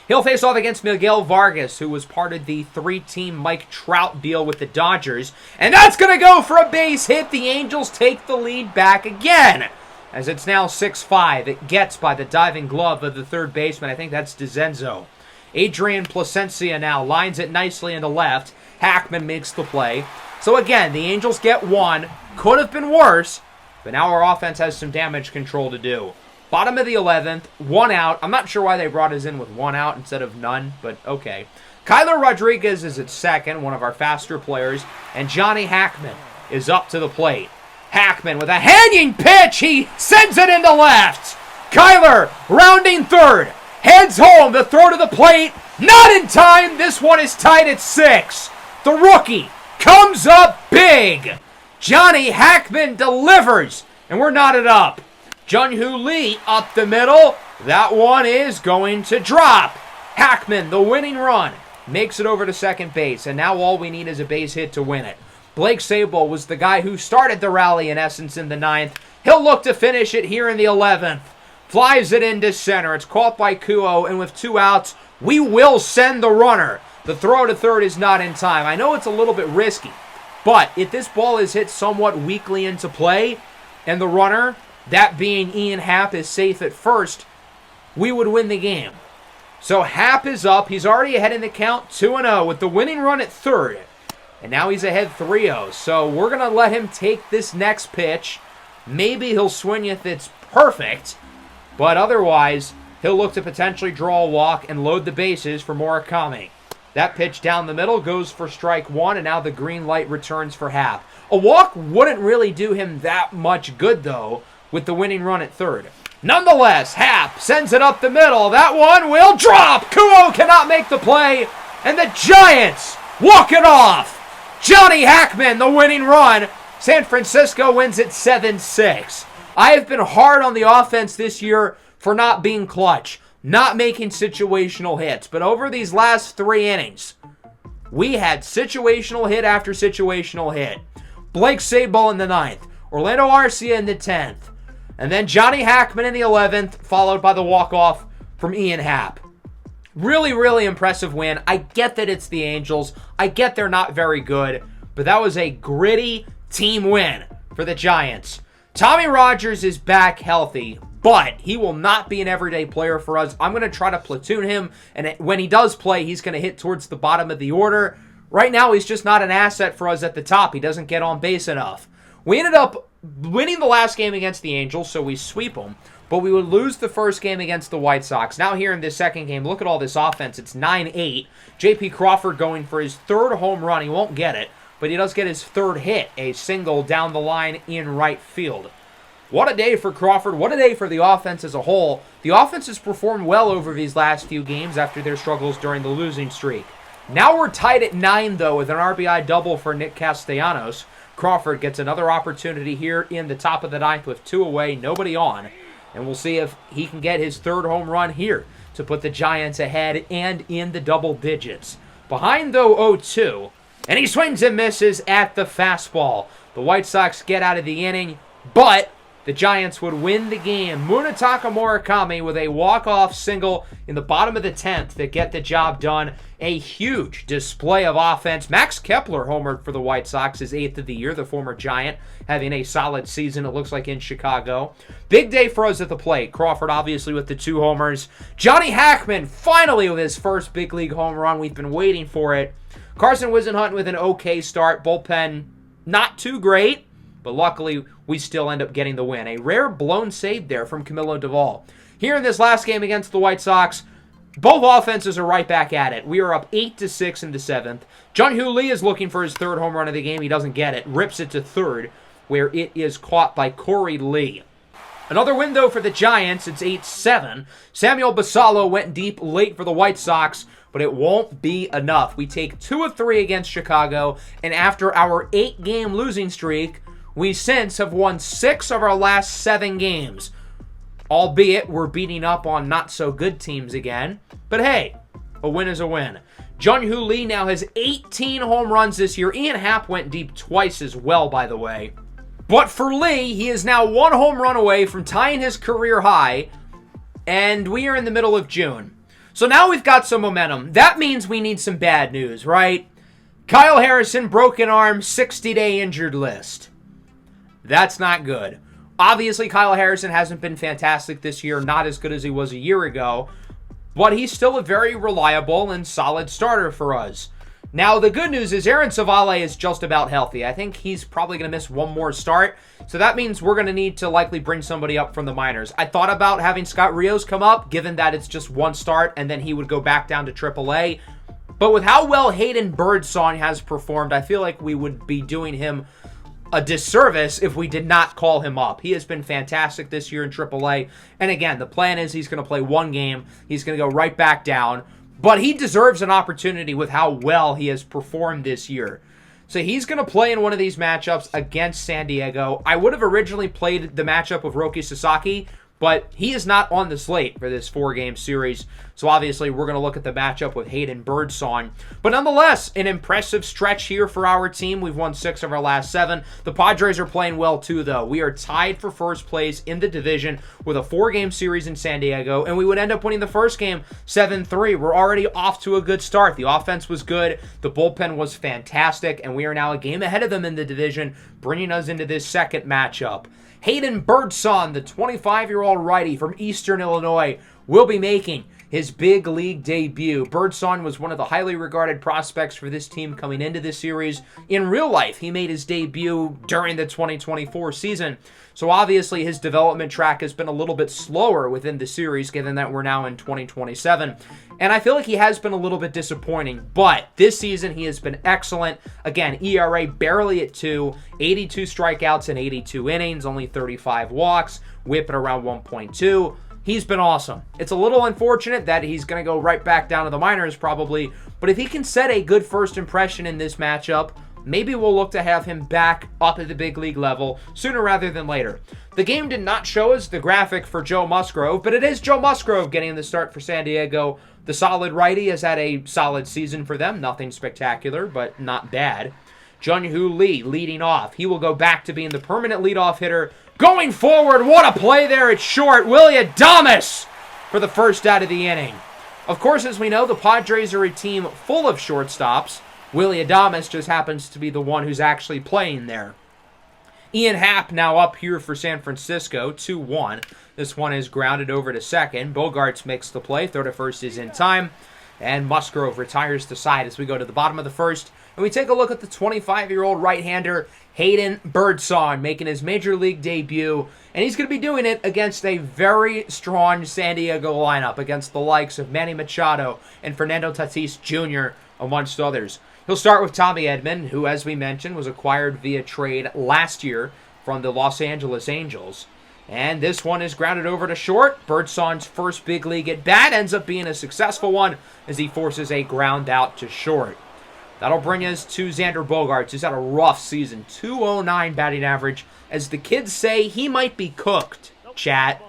He'll face off against Miguel Vargas, who was part of the 3-team Mike Trout deal with the Dodgers. And that's going to go for a base hit. The Angels take the lead back again, as it's now 6-5. It gets by the diving glove of the third baseman. I think that's DeZenzo. Adrian Plasencia now lines it nicely into left. Hackman makes the play. So again, the Angels get one. Could have been worse, but now our offense has some damage control to do. Bottom of the 11th, 1 out. I'm not sure why they brought us in with 1 out instead of none, but okay. Kyler Rodriguez is at second, one of our faster players, and Johnny Hackman is up to the plate. Hackman with a hanging pitch. He sends it into left. Kyler rounding third. Heads home. The throw to the plate. Not in time. This one is tied at 6. The rookie comes up big. Johnny Hackman delivers, and we're knotted up. Jung-Hoo Lee up the middle. That one is going to drop. Hackman, the winning run, makes it over to second base, and now all we need is a base hit to win it. Blake Sabol was the guy who started the rally, in essence, in the 9th. He'll look to finish it here in the 11th. Flies it into center. It's caught by Kuo, and with 2 outs, we will send the runner. The throw to third is not in time. I know it's a little bit risky, but if this ball is hit somewhat weakly into play, and the runner, that being Ian Happ, is safe at first, we would win the game. So Happ is up. He's already ahead in the count, 2-0, with the winning run at third. And now he's ahead 3-0. So we're going to let him take this next pitch. Maybe he'll swing if it's perfect, but otherwise, he'll look to potentially draw a walk and load the bases for Murakami. That pitch down the middle goes for strike 1, and now the green light returns for Happ. A walk wouldn't really do him that much good, though, with the winning run at third. Nonetheless, Happ sends it up the middle. That one will drop. Kuo cannot make the play, and the Giants walk it off. Johnny Hackman, the winning run. San Francisco wins it 7-6. I have been hard on the offense this year for not being clutch, not making situational hits. But over these last 3 innings, we had situational hit after situational hit. Blake Sabol in the 9th. Orlando Arcia in the 10th. And then Johnny Hackman in the 11th, followed by the walk-off from Ian Happ. Really, really impressive win. I get that it's the Angels. I get they're not very good. But that was a gritty team win for the Giants. Tommy Rogers is back healthy, but he will not be an everyday player for us. I'm going to try to platoon him, and when he does play, he's going to hit towards the bottom of the order. Right now, he's just not an asset for us at the top. He doesn't get on base enough. We ended up winning the last game against the Angels, so we sweep them. but we would lose the first game against the White Sox. Now here in this second game, look at all this offense. It's 9-8. J.P. Crawford going for his third home run. He won't get it, but he does get his third hit, a single down the line in right field. What a day for Crawford. What a day for the offense as a whole. The offense has performed well over these last few games after their struggles during the losing streak. Now we're tied at 9, though, with an RBI double for Nick Castellanos. Crawford gets another opportunity here in the top of the ninth with 2 away, nobody on. And we'll see if he can get his third home run here to put the Giants ahead and in the double digits. Behind, though, 0-2. And he swings and misses at the fastball. The White Sox get out of the inning, but the Giants would win the game. Munetaka Murakami with a walk-off single in the bottom of the 10th to get the job done. A huge display of offense. Max Kepler homered for the White Sox, his 8th of the year, the former Giant, having a solid season, it looks like, in Chicago. Big day for us at the plate. Crawford, obviously, with the 2 homers. Johnny Hackman, finally with his first big league home run. We've been waiting for it. Carson Whisenhunt with an okay start. Bullpen, not too great, but luckily, we still end up getting the win. A rare blown save there from Camilo Doval. Here in this last game against the White Sox, both offenses are right back at it. We are up 8-6 in the 7th. Jung-Hoo Lee is looking for his third home run of the game. He doesn't get it. Rips it to third, where it is caught by Corey Lee. Another win, though, for the Giants. It's 8-7. Samuel Basallo went deep late for the White Sox, but it won't be enough. We take 2 of 3 against Chicago, and after our 8-game losing streak, we since have won 6 of our last 7 games. Albeit, we're beating up on not-so-good teams again. But hey, a win is a win. Jung-Hoo Lee now has 18 home runs this year. Ian Happ went deep twice as well, by the way. But for Lee, he is now 1 home run away from tying his career high. And we are in the middle of June. So now we've got some momentum. That means we need some bad news, right? Kyle Harrison, broken arm, 60-day injured list. That's not good. Obviously, Kyle Harrison hasn't been fantastic this year, not as good as he was a year ago, but he's still a very reliable and solid starter for us. Now, the good news is Aaron Savale is just about healthy. I think he's probably going to miss one more start, so that means we're going to need to likely bring somebody up from the minors. I thought about having Scott Rios come up, given that it's just one start, and then he would go back down to AAA. But with how well Hayden Birdsong has performed, I feel like we would be doing him a disservice if we did not call him up. He has been fantastic this year in AAA. And again, the plan is he's going to play 1 game. He's going to go right back down. But he deserves an opportunity with how well he has performed this year. So he's going to play in one of these matchups against San Diego. I would have originally played the matchup with Roki Sasaki, but he is not on the slate for this 4-game series. So obviously, we're going to look at the matchup with Hayden Birdsong. But nonetheless, an impressive stretch here for our team. We've won 6 of our last 7. The Padres are playing well too, though. We are tied for first place in the division with a 4-game series in San Diego, and we would end up winning the first game 7-3. We're already off to a good start. The offense was good. The bullpen was fantastic, and we are now a game ahead of them in the division, bringing us into this second matchup. Hayden Birdsong, the 25-year-old righty from Eastern Illinois, will be making his big league debut. Birdsong was one of the highly regarded prospects for this team coming into this series. In real life, he made his debut during the 2024 season. So obviously his development track has been a little bit slower within the series, given that we're now in 2027. And I feel like he has been a little bit disappointing. But this season he has been excellent. Again, ERA barely at 2, 82 strikeouts in 82 innings, only 35 walks, whip at around 1.2. He's been awesome. It's a little unfortunate that he's going to go right back down to the minors probably, but if he can set a good first impression in this matchup, maybe we'll look to have him back up at the big league level sooner rather than later. The game did not show us the graphic for Joe Musgrove, but it is Joe Musgrove getting the start for San Diego. The solid righty has had a solid season for them. Nothing spectacular, but not bad. Jung-Hoo Lee leading off. He will go back to being the permanent leadoff hitter. Going forward, what a play there at short. Willy Adames for the first out of the inning. Of course, as we know, the Padres are a team full of shortstops. Willy Adames just happens to be the one who's actually playing there. Ian Happ now up here for San Francisco, 2-1. This one is grounded over to second. Bogarts makes the play. Throw to first is in time. And Musgrove retires to side as we go to the bottom of the first. And we take a look at the 25-year-old right-hander Hayden Birdsong making his major league debut, and he's going to be doing it against a very strong San Diego lineup against the likes of Manny Machado and Fernando Tatis Jr., amongst others. He'll start with Tommy Edman, who, as we mentioned, was acquired via trade last year from the Los Angeles Angels. And this one is grounded over to short. Birdsong's first big league at bat ends up being a successful one as he forces a ground out to short. That'll bring us to Xander Bogaerts, who's had a rough season. .209 batting average. As the kids say, he might be cooked, chat,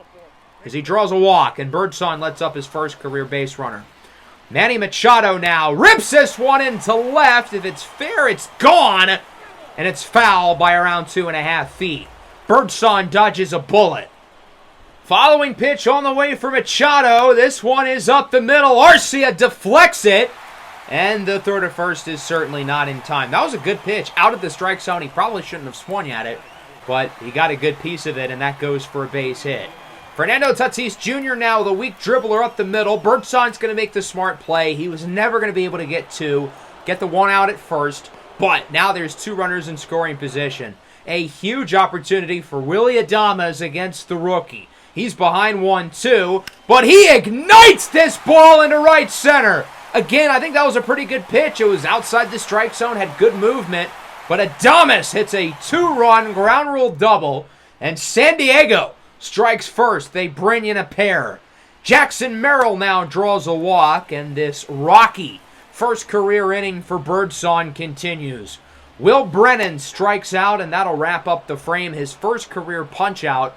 as he draws a walk, and Birdsong lets up his first career base runner. Manny Machado now rips this one into left. If it's fair, it's gone, and it's foul by around 2.5 feet. Birdsong dodges a bullet. Following pitch on the way for Machado. This one is up the middle. Arcia deflects it. And the throw to first is certainly not in time. That was a good pitch. Out of the strike zone. He probably shouldn't have swung at it, but he got a good piece of it, and that goes for a base hit. Fernando Tatis Jr. now, the weak dribbler up the middle. Birdsong's going to make the smart play. He was never going to be able to get the one out at first, but now there's two runners in scoring position. A huge opportunity for Willy Adames against the rookie. He's behind 1-2, but he ignites this ball into right center. Again, I think that was a pretty good pitch. It was outside the strike zone, had good movement, but Adames hits a 2-run ground rule double, and San Diego strikes first. They bring in a pair. Jackson Merrill now draws a walk, and this rocky first career inning for Birdsong continues. Will Brennan strikes out, and that'll wrap up the frame, his first career punch-out,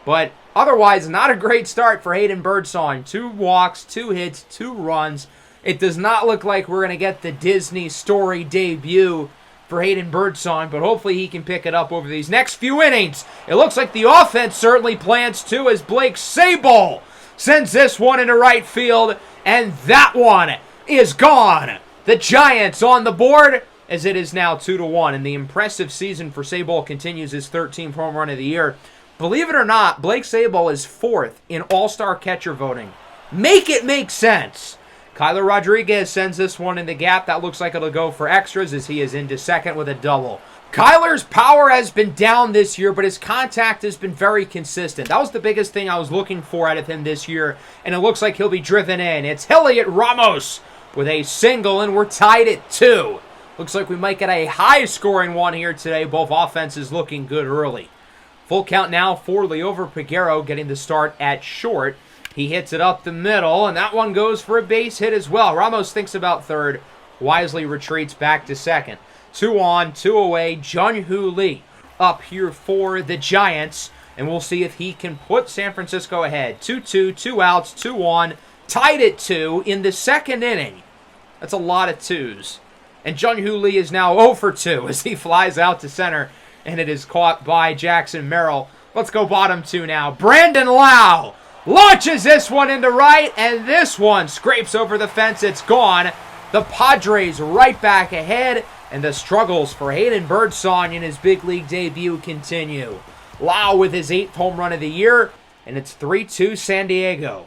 but otherwise not a great start for Hayden Birdsong. 2 walks, 2 hits, 2 runs. It does not look like we're going to get the Disney story debut for Hayden Birdsong, but hopefully he can pick it up over these next few innings. It looks like the offense certainly plans to, as Blake Sabol sends this one into right field, and that one is gone. The Giants on the board, as it is now 2-1, and the impressive season for Sabol continues, his 13th home run of the year. Believe it or not, Blake Sabol is 4th in All-Star catcher voting. Make it make sense. Kyler Rodriguez sends this one in the gap. That looks like it'll go for extras as he is into second with a double. Kyler's power has been down this year, but his contact has been very consistent. That was the biggest thing I was looking for out of him this year, and it looks like he'll be driven in. It's Heliot Ramos with a single, and we're tied at 2. Looks like we might get a high-scoring one here today. Both offenses looking good early. Full count now for Liover Peguero getting the start at short. He hits it up the middle, and that one goes for a base hit as well. Ramos thinks about third, wisely retreats back to second. 2 on, 2 away. Jung-Hoo Lee up here for the Giants, and we'll see if he can put San Francisco ahead. 2-2, 2 outs, 2 on, tied at 2 in the second inning. That's a lot of 2s. And Jung-Hoo Lee is now 0 for 2 as he flies out to center, and it is caught by Jackson Merrill. Let's go bottom 2 now. Brandon Lau launches this one into right, and this one scrapes over the fence. It's gone. The Padres right back ahead, and the struggles for Hayden Birdsong in his big league debut continue. Lau with his 8th home run of the year, and it's 3-2 San Diego.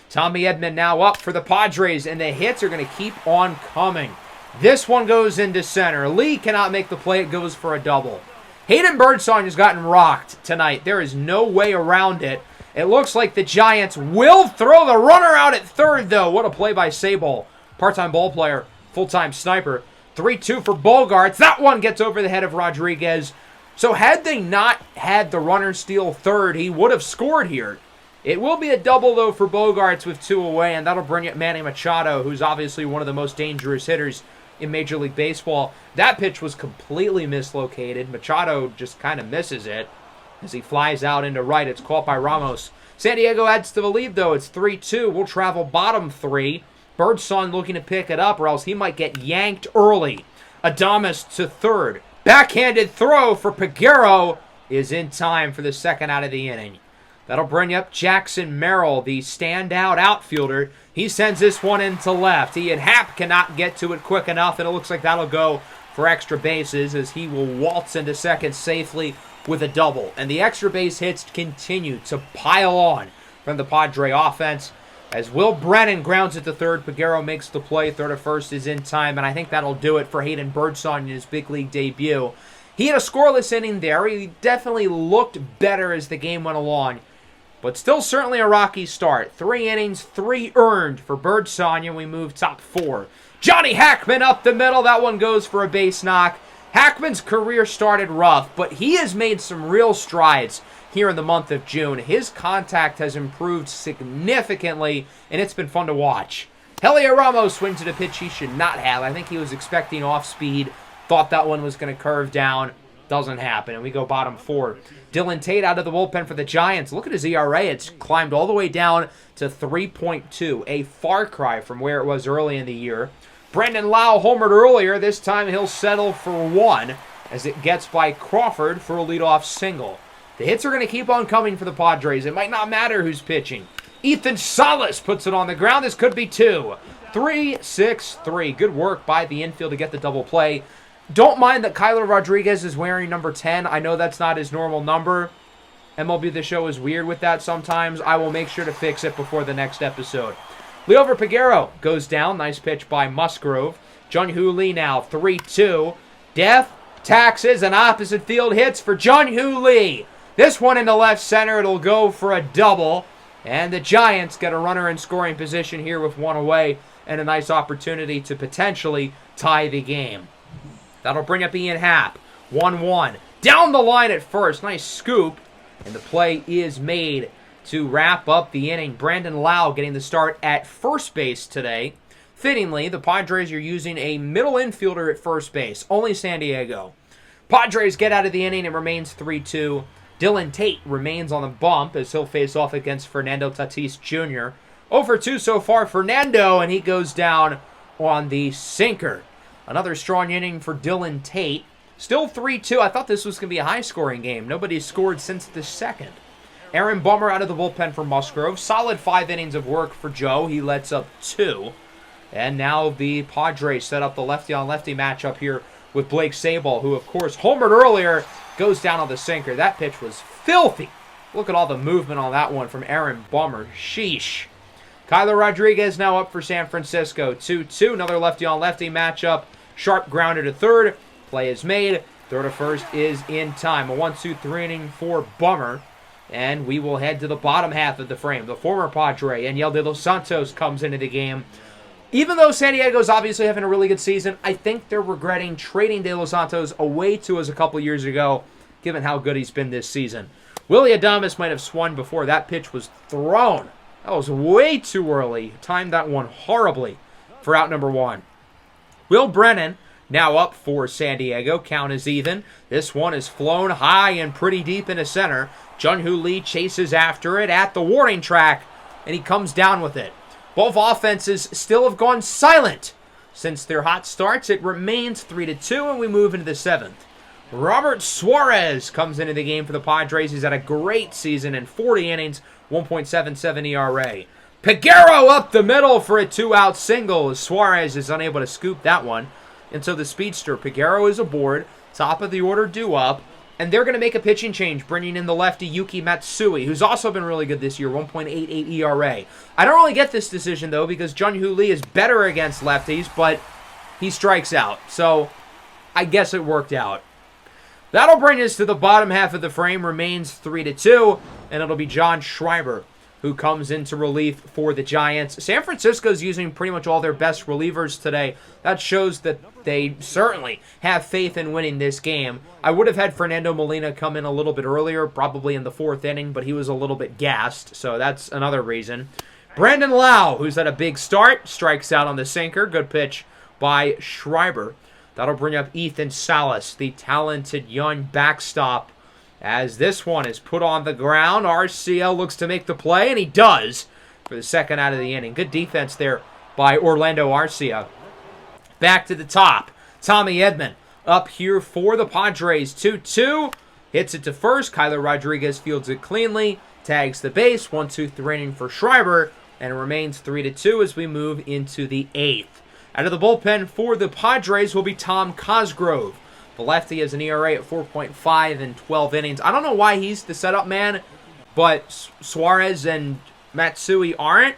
Tommy Edman now up for the Padres, and the hits are going to keep on coming. This one goes into center. Lee cannot make the play. It goes for a double. Hayden Birdsong has gotten rocked tonight. There is no way around it. It looks like the Giants will throw the runner out at third, though. What a play by Sabol. Part-time ball player, full-time sniper. 3-2 for Bogaerts. That one gets over the head of Rodriguez. So had they not had the runner steal third, he would have scored here. It will be a double, though, for Bogaerts with 2 away, and that'll bring it Manny Machado, who's obviously one of the most dangerous hitters in Major League Baseball. That pitch was completely mislocated. Machado just kind of misses it. As he flies out into right, it's caught by Ramos. San Diego adds to the lead, though. It's 3-2. We'll travel bottom 3. Birdsong looking to pick it up, or else he might get yanked early. Adames to third. Backhanded throw for Peguero is in time for the second out of the inning. That'll bring up Jackson Merrill, the standout outfielder. He sends this one into left. He and Happ cannot get to it quick enough, and it looks like that'll go for extra bases as he will waltz into second safely with a double. And the extra base hits continue to pile on from the Padre offense. As Will Brennan grounds it to third, Peguero makes the play. Third to first is in time, and I think that'll do it for Hayden Birdsong in his big league debut. He had a scoreless inning there. He definitely looked better as the game went along, but still certainly a rocky start. 3 innings, 3 earned for Birdsong, and we move top 4. Johnny Hackman up the middle. That one goes for a base knock. Hackman's career started rough, but he has made some real strides here in the month of June. His contact has improved significantly, and it's been fun to watch. Heliot Ramos swings at a pitch he should not have. I think he was expecting off speed, thought that one was going to curve down. Doesn't happen, and we go bottom 4. Dylan Tate out of the bullpen for the Giants. Look at his ERA. It's climbed all the way down to 3.2, a far cry from where it was early in the year. Brendan Lau homered earlier. This time he'll settle for 1 as it gets by Crawford for a leadoff single. The hits are going to keep on coming for the Padres. It might not matter who's pitching. Ethan Salas puts it on the ground. This could be 2. 3-6-3. Good work by the infield to get the double play. Don't mind that Kyler Rodriguez is wearing number 10. I know that's not his normal number. MLB The Show is weird with that sometimes. I will make sure to fix it before the next episode. Liover Peguero goes down. Nice pitch by Musgrove. Jung-Hoo Lee now 3-2. Death, taxes, and opposite field hits for Jung-Hoo Lee. This one into left center. It'll go for a double. And the Giants get a runner in scoring position here with 1 away and a nice opportunity to potentially tie the game. That'll bring up Ian Happ. 1-1. Down the line at first. Nice scoop. And the play is made to wrap up the inning. Brandon Lau getting the start at first base today. Fittingly, the Padres are using a middle infielder at first base. Only San Diego. Padres get out of the inning. It remains 3-2. Dylan Tate remains on the bump as he'll face off against Fernando Tatis Jr. 0-2 so far, Fernando, and he goes down on the sinker. Another strong inning for Dylan Tate. Still 3-2. I thought this was going to be a high-scoring game. Nobody's scored since the second. Aaron Bummer out of the bullpen for Musgrove. Solid 5 innings of work for Joe. He lets up 2. And now the Padres set up the lefty-on-lefty matchup here with Blake Sabol, who, of course, homered earlier, goes down on the sinker. That pitch was filthy. Look at all the movement on that one from Aaron Bummer. Sheesh. Kyler Rodriguez now up for San Francisco. 2-2. Another lefty-on-lefty matchup. Sharp grounder to third. Play is made. Third to first is in time. A 1-2-3 inning for Bummer. And we will head to the bottom half of the frame. The former Padre, Yaniel De Los Santos, comes into the game. Even though San Diego's obviously having a really good season, I think they're regretting trading De Los Santos away to us a couple years ago, given how good he's been this season. Willie Adames might have swung before that pitch was thrown. That was way too early. Timed that one horribly for out number 1. Will Brennan now up for San Diego. Count is even. This one is flown high and pretty deep into center. Jung-Hoo Lee chases after it at the warning track, and he comes down with it. Both offenses still have gone silent since their hot starts. It remains 3-2, and we move into the 7th. Robert Suarez comes into the game for the Padres. He's had a great season in 40 innings, 1.77 ERA. Peguero up the middle for a 2-out single. Suarez is unable to scoop that one. And so the speedster, Peguero, is aboard. Top of the order due up. And they're going to make a pitching change, bringing in the lefty Yuki Matsui, who's also been really good this year, 1.88 ERA. I don't really get this decision, though, because Jung-Hoo Lee is better against lefties, but he strikes out. So I guess it worked out. That'll bring us to the bottom half of the frame. Remains 3-2, and it'll be John Schreiber who comes into relief for the Giants. San Francisco's using pretty much all their best relievers today. That shows that they certainly have faith in winning this game. I would have had Fernando Molina come in a little bit earlier, probably in the 4th inning, but he was a little bit gassed, so that's another reason. Brandon Lau, who's had a big start, strikes out on the sinker. Good pitch by Schreiber. That'll bring up Ethan Salas, the talented young backstop. As this one is put on the ground, RCL looks to make the play, and he does for the second out of the inning. Good defense there by Orlando Arcia. Back to the top. Tommy Edman up here for the Padres. 2-2. Hits it to first. Kyler Rodriguez fields it cleanly. Tags the base. 1-2-3 inning for Schreiber. And it remains 3-2 as we move into the 8th. Out of the bullpen for the Padres will be Tom Cosgrove. The lefty has an ERA at 4.5 in 12 innings. I don't know why he's the setup man, but Suarez and Matsui aren't.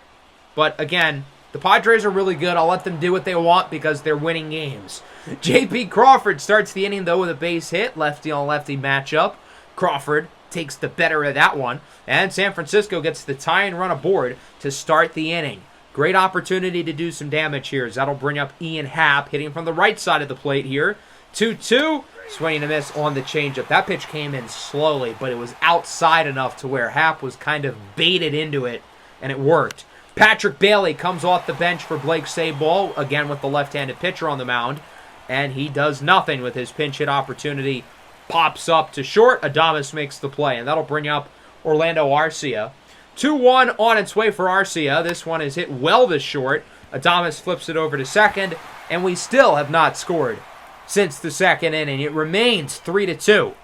But again, the Padres are really good. I'll let them do what they want because they're winning games. J.P. Crawford starts the inning, though, with a base hit. Lefty-on-lefty matchup. Crawford takes the better of that one. And San Francisco gets the tying run aboard to start the inning. Great opportunity to do some damage here. That'll bring up Ian Happ, hitting from the right side of the plate here. 2-2. Swing and a miss on the changeup. That pitch came in slowly, but it was outside enough to where Happ was kind of baited into it, and it worked. Patrick Bailey comes off the bench for Blake Sabol, again with the left-handed pitcher on the mound, and he does nothing with his pinch hit opportunity. Pops up to short. Adames makes the play, and that'll bring up Orlando Arcia. 2-1 on its way for Arcia. This one is hit well to short. Adames flips it over to second, and we still have not scored since the second inning. It remains 3-2.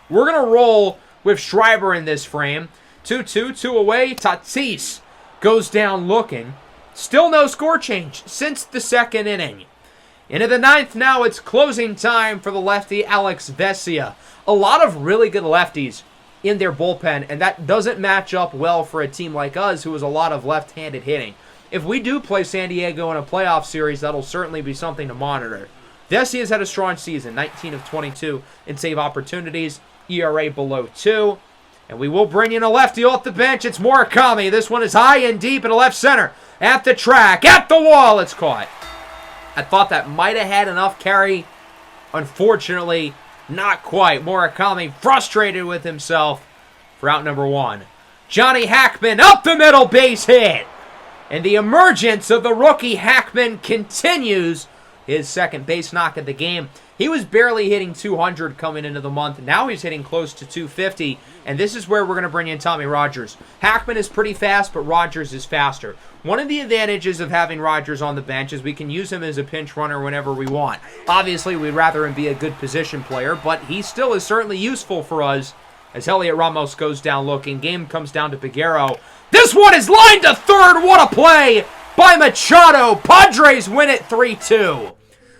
We're going to roll with Schreiber in this frame. 2-2, 2 away. Tatis goes down looking. Still no score change since the second inning. Into the ninth now, it's closing time for the lefty Alex Vesia. A lot of really good lefties in their bullpen, and that doesn't match up well for a team like us who has a lot of left-handed hitting. If we do play San Diego in a playoff series, that'll certainly be something to monitor. Vesia has had a strong season, 19 of 22 in save opportunities, ERA below 2. And we will bring in a lefty off the bench. It's Murakami. This one is high and deep in the left center. At the track, at the wall, it's caught. I thought that might have had enough carry. Unfortunately, not quite. Murakami frustrated with himself for out number 1. Johnny Hackman up the middle, base hit. And the emergence of the rookie Hackman continues. His second base knock of the game. He was barely hitting 200 coming into the month. Now he's hitting close to 250. And this is where we're going to bring in Tommy Rogers. Hackman is pretty fast, but Rogers is faster. One of the advantages of having Rogers on the bench is we can use him as a pinch runner whenever we want. Obviously, we'd rather him be a good position player, but he still is certainly useful for us as Heliot Ramos goes down looking. Game comes down to Peguero. This one is lined to third. What a play by Machado. Padres win it 3-2.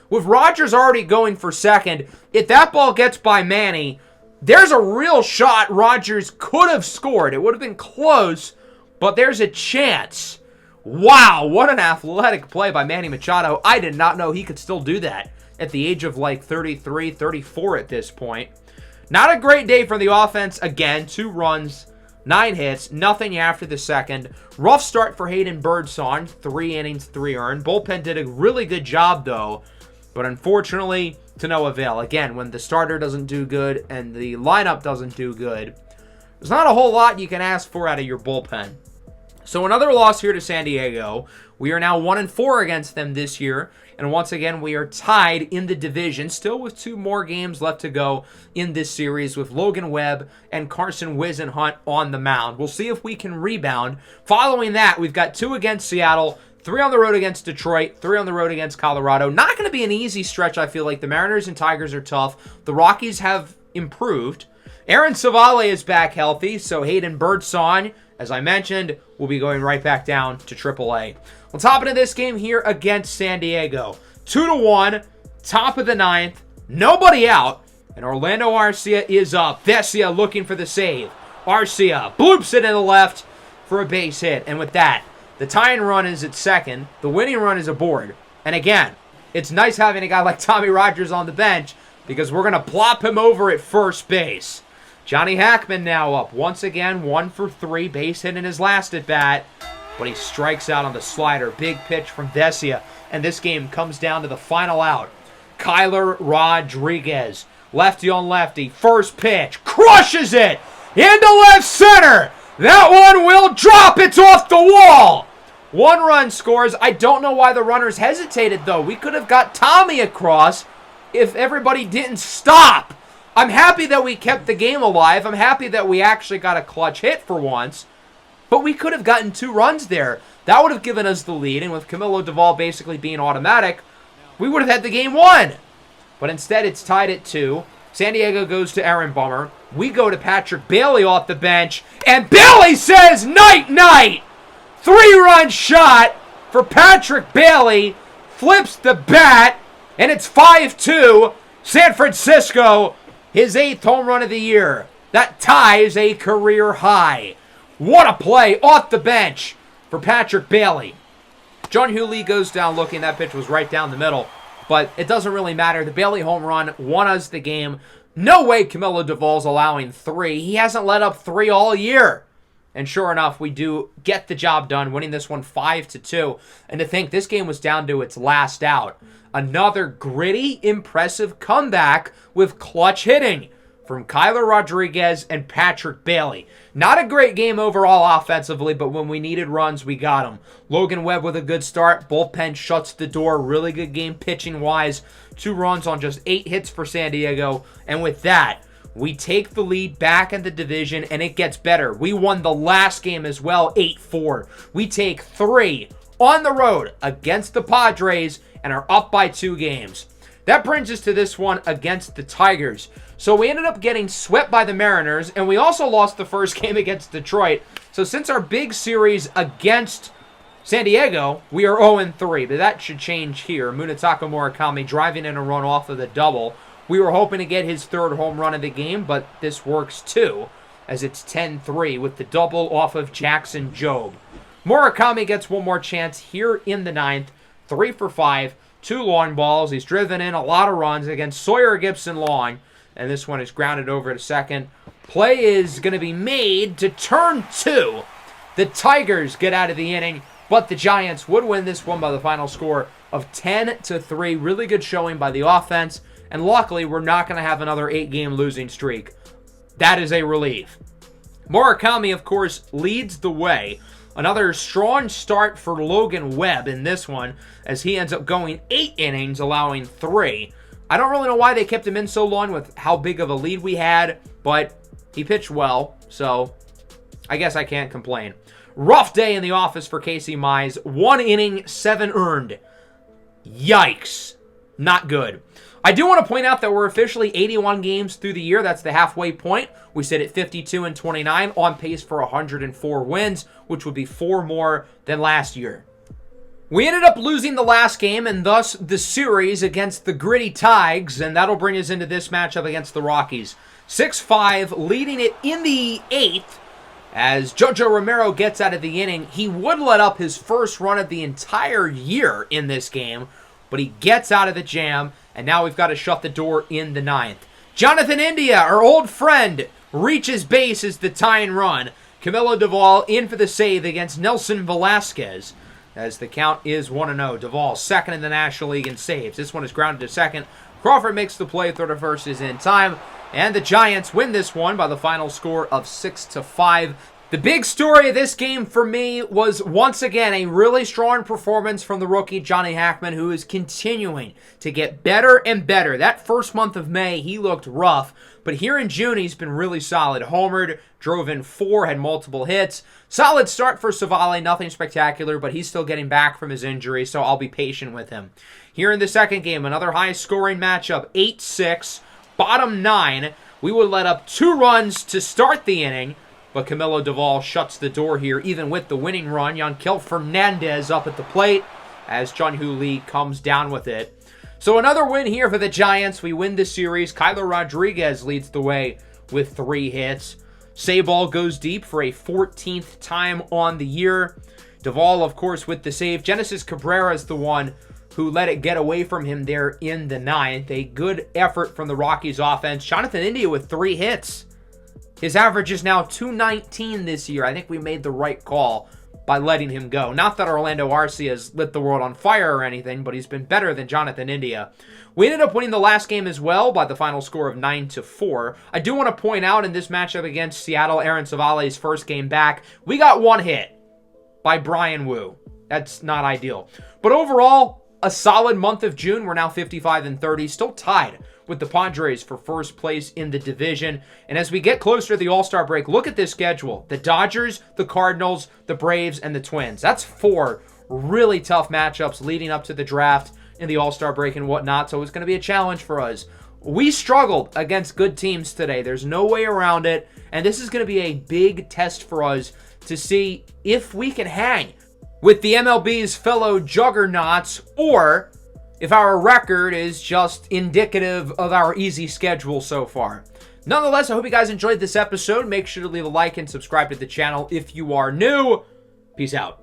With Rogers already going for second, if that ball gets by Manny, there's a real shot Rogers could have scored. It would have been close, but there's a chance. Wow, what an athletic play by Manny Machado. I did not know he could still do that at the age of like 33, 34 at this point. Not a great day for the offense. Again, 2 runs, 9 hits, nothing after the second. Rough start for Hayden Birdsong, 3 innings, 3 earned. Bullpen did a really good job, though, but unfortunately, to no avail. Again, when the starter doesn't do good and the lineup doesn't do good, there's not a whole lot you can ask for out of your bullpen. So another loss here to San Diego. We are now 1-4 against them this year. And once again, we are tied in the division, still with 2 more games left to go in this series with Logan Webb and Carson Whisenhunt on the mound. We'll see if we can rebound. Following that, we've got 2 against Seattle, 3 on the road against Detroit, 3 on the road against Colorado. Not going to be an easy stretch, I feel like. The Mariners and Tigers are tough. The Rockies have improved. Aaron Savale is back healthy, so Hayden Birdsong, as I mentioned, will be going right back down to AAA. We'll top into this game here against San Diego. 2-1, top of the ninth, nobody out, and Orlando Arcia is up. Vesia looking for the save. Arcia bloops it in the left for a base hit, and with that, the tying run is at second. The winning run is aboard. And again, it's nice having a guy like Tommy Rogers on the bench because we're going to plop him over at first base. Johnny Hackman now up. Once again, 1 for 3. Base hit in his last at-bat. But he strikes out on the slider. Big pitch from Vesia. And this game comes down to the final out. Kyler Rodriguez. Lefty on lefty. First pitch. Crushes it into left center. That one will drop. It's off the wall. 1 run scores. I don't know why the runners hesitated, though. We could have got Tommy across if everybody didn't stop. I'm happy that we kept the game alive. I'm happy that we actually got a clutch hit for once. But we could have gotten 2 runs there. That would have given us the lead. And with Camilo Doval basically being automatic, we would have had the game won. But instead, it's tied at 2. San Diego goes to Aaron Bummer. We go to Patrick Bailey off the bench. And Bailey says, night-night. 3-run shot for Patrick Bailey. Flips the bat. And it's 5-2. San Francisco, his 8th home run of the year. That ties a career high. What a play off the bench for Patrick Bailey. Jung-Hoo Lee goes down looking. That pitch was right down the middle. But it doesn't really matter. The Bailey home run won us the game. No way Camilo Doval's allowing 3. He hasn't let up 3 all year. And sure enough, we do get the job done, winning this one 5-2. And to think this game was down to its last out. Another gritty, impressive comeback with clutch hitting from Kyler Rodriguez and Patrick Bailey. Not a great game overall offensively, but when we needed runs, we got them. Logan Webb with a good start. Bullpen shuts the door. Really good game pitching-wise. 2 runs on just 8 hits for San Diego. And with that, we take the lead back in the division, and it gets better. We won the last game as well, 8-4. We take 3 on the road against the Padres and are up by 2 games. That brings us to this one against the Tigers. So we ended up getting swept by the Mariners, and we also lost the first game against Detroit. So since our big series against San Diego, we are 0-3, but that should change here. Munetaka Murakami driving in a run off of the double. We were hoping to get his 3rd home run of the game, but this works too, as it's 10-3 with the double off of Jackson Jobe. Murakami gets one more chance here in the 9th, 3 for 5, 2 long balls. He's driven in a lot of runs against Sawyer Gibson long, and this one is grounded over to second. Play is going to be made to turn 2. The Tigers get out of the inning, but the Giants would win this one by the final score of 10-3. Really good showing by the offense. And luckily, we're not going to have another 8-game losing streak. That is a relief. Murakami, of course, leads the way. Another strong start for Logan Webb in this one, as he ends up going 8 innings, allowing 3. I don't really know why they kept him in so long with how big of a lead we had, but he pitched well, so I guess I can't complain. Rough day in the office for Casey Mize. 1 inning, 7 earned. Yikes. Not good. I do want to point out that we're officially 81 games through the year. That's the halfway point. We sit at 52-29, on pace for 104 wins, which would be 4 more than last year. We ended up losing the last game, and thus the series against the Gritty Tigers, and that'll bring us into this matchup against the Rockies. 6-5, leading it in the 8th, as Jojo Romero gets out of the inning. He would let up his first run of the entire year in this game, but he gets out of the jam, and now we've got to shut the door in the 9th. Jonathan India, our old friend, reaches base as the tying run. Camilo Doval in for the save against Nelson Velasquez, as the count is 1-0. Doval second in the National League in saves. This one is grounded to second. Crawford makes the play. Third to first is in time. And the Giants win this one by the final score of 6-5. The big story of this game for me was, once again, a really strong performance from the rookie Johnny Hackman, who is continuing to get better and better. That first month of May, he looked rough, but here in June, he's been really solid. Homered, drove in 4, had multiple hits. Solid start for Savale, nothing spectacular, but he's still getting back from his injury, so I'll be patient with him. Here in the second game, another high-scoring matchup, 8-6, bottom 9. We would let up 2 runs to start the inning, but Camilo Doval shuts the door here, even with the winning run. Yankel Fernandez up at the plate as Jung-Hoo Lee comes down with it. So another win here for the Giants. We win this series. Kyler Rodriguez leads the way with 3 hits. Sabal goes deep for a 14th time on the year. Doval, of course, with the save. Genesis Cabrera is the one who let it get away from him there in the 9th. A good effort from the Rockies offense. Jonathan India with 3 hits. His average is now .219 this year. I think we made the right call by letting him go. Not that Orlando Arcia has lit the world on fire or anything, but he's been better than Jonathan India. We ended up winning the last game as well by the final score of 9-4. I do want to point out in this matchup against Seattle, Aaron Savale's first game back, we got 1 hit by Brian Wu. That's not ideal. But overall, a solid month of June. We're now 55-30, still tied with the Padres for first place in the division. And as we get closer to the All-Star break, look at this schedule. The Dodgers, the Cardinals, the Braves, and the Twins. That's 4 really tough matchups leading up to the draft and the All-Star break and whatnot, so it's going to be a challenge for us. We struggled against good teams today. There's no way around it, and this is going to be a big test for us to see if we can hang with the MLB's fellow juggernauts, or if our record is just indicative of our easy schedule so far. Nonetheless, I hope you guys enjoyed this episode. Make sure to leave a like and subscribe to the channel if you are new. Peace out.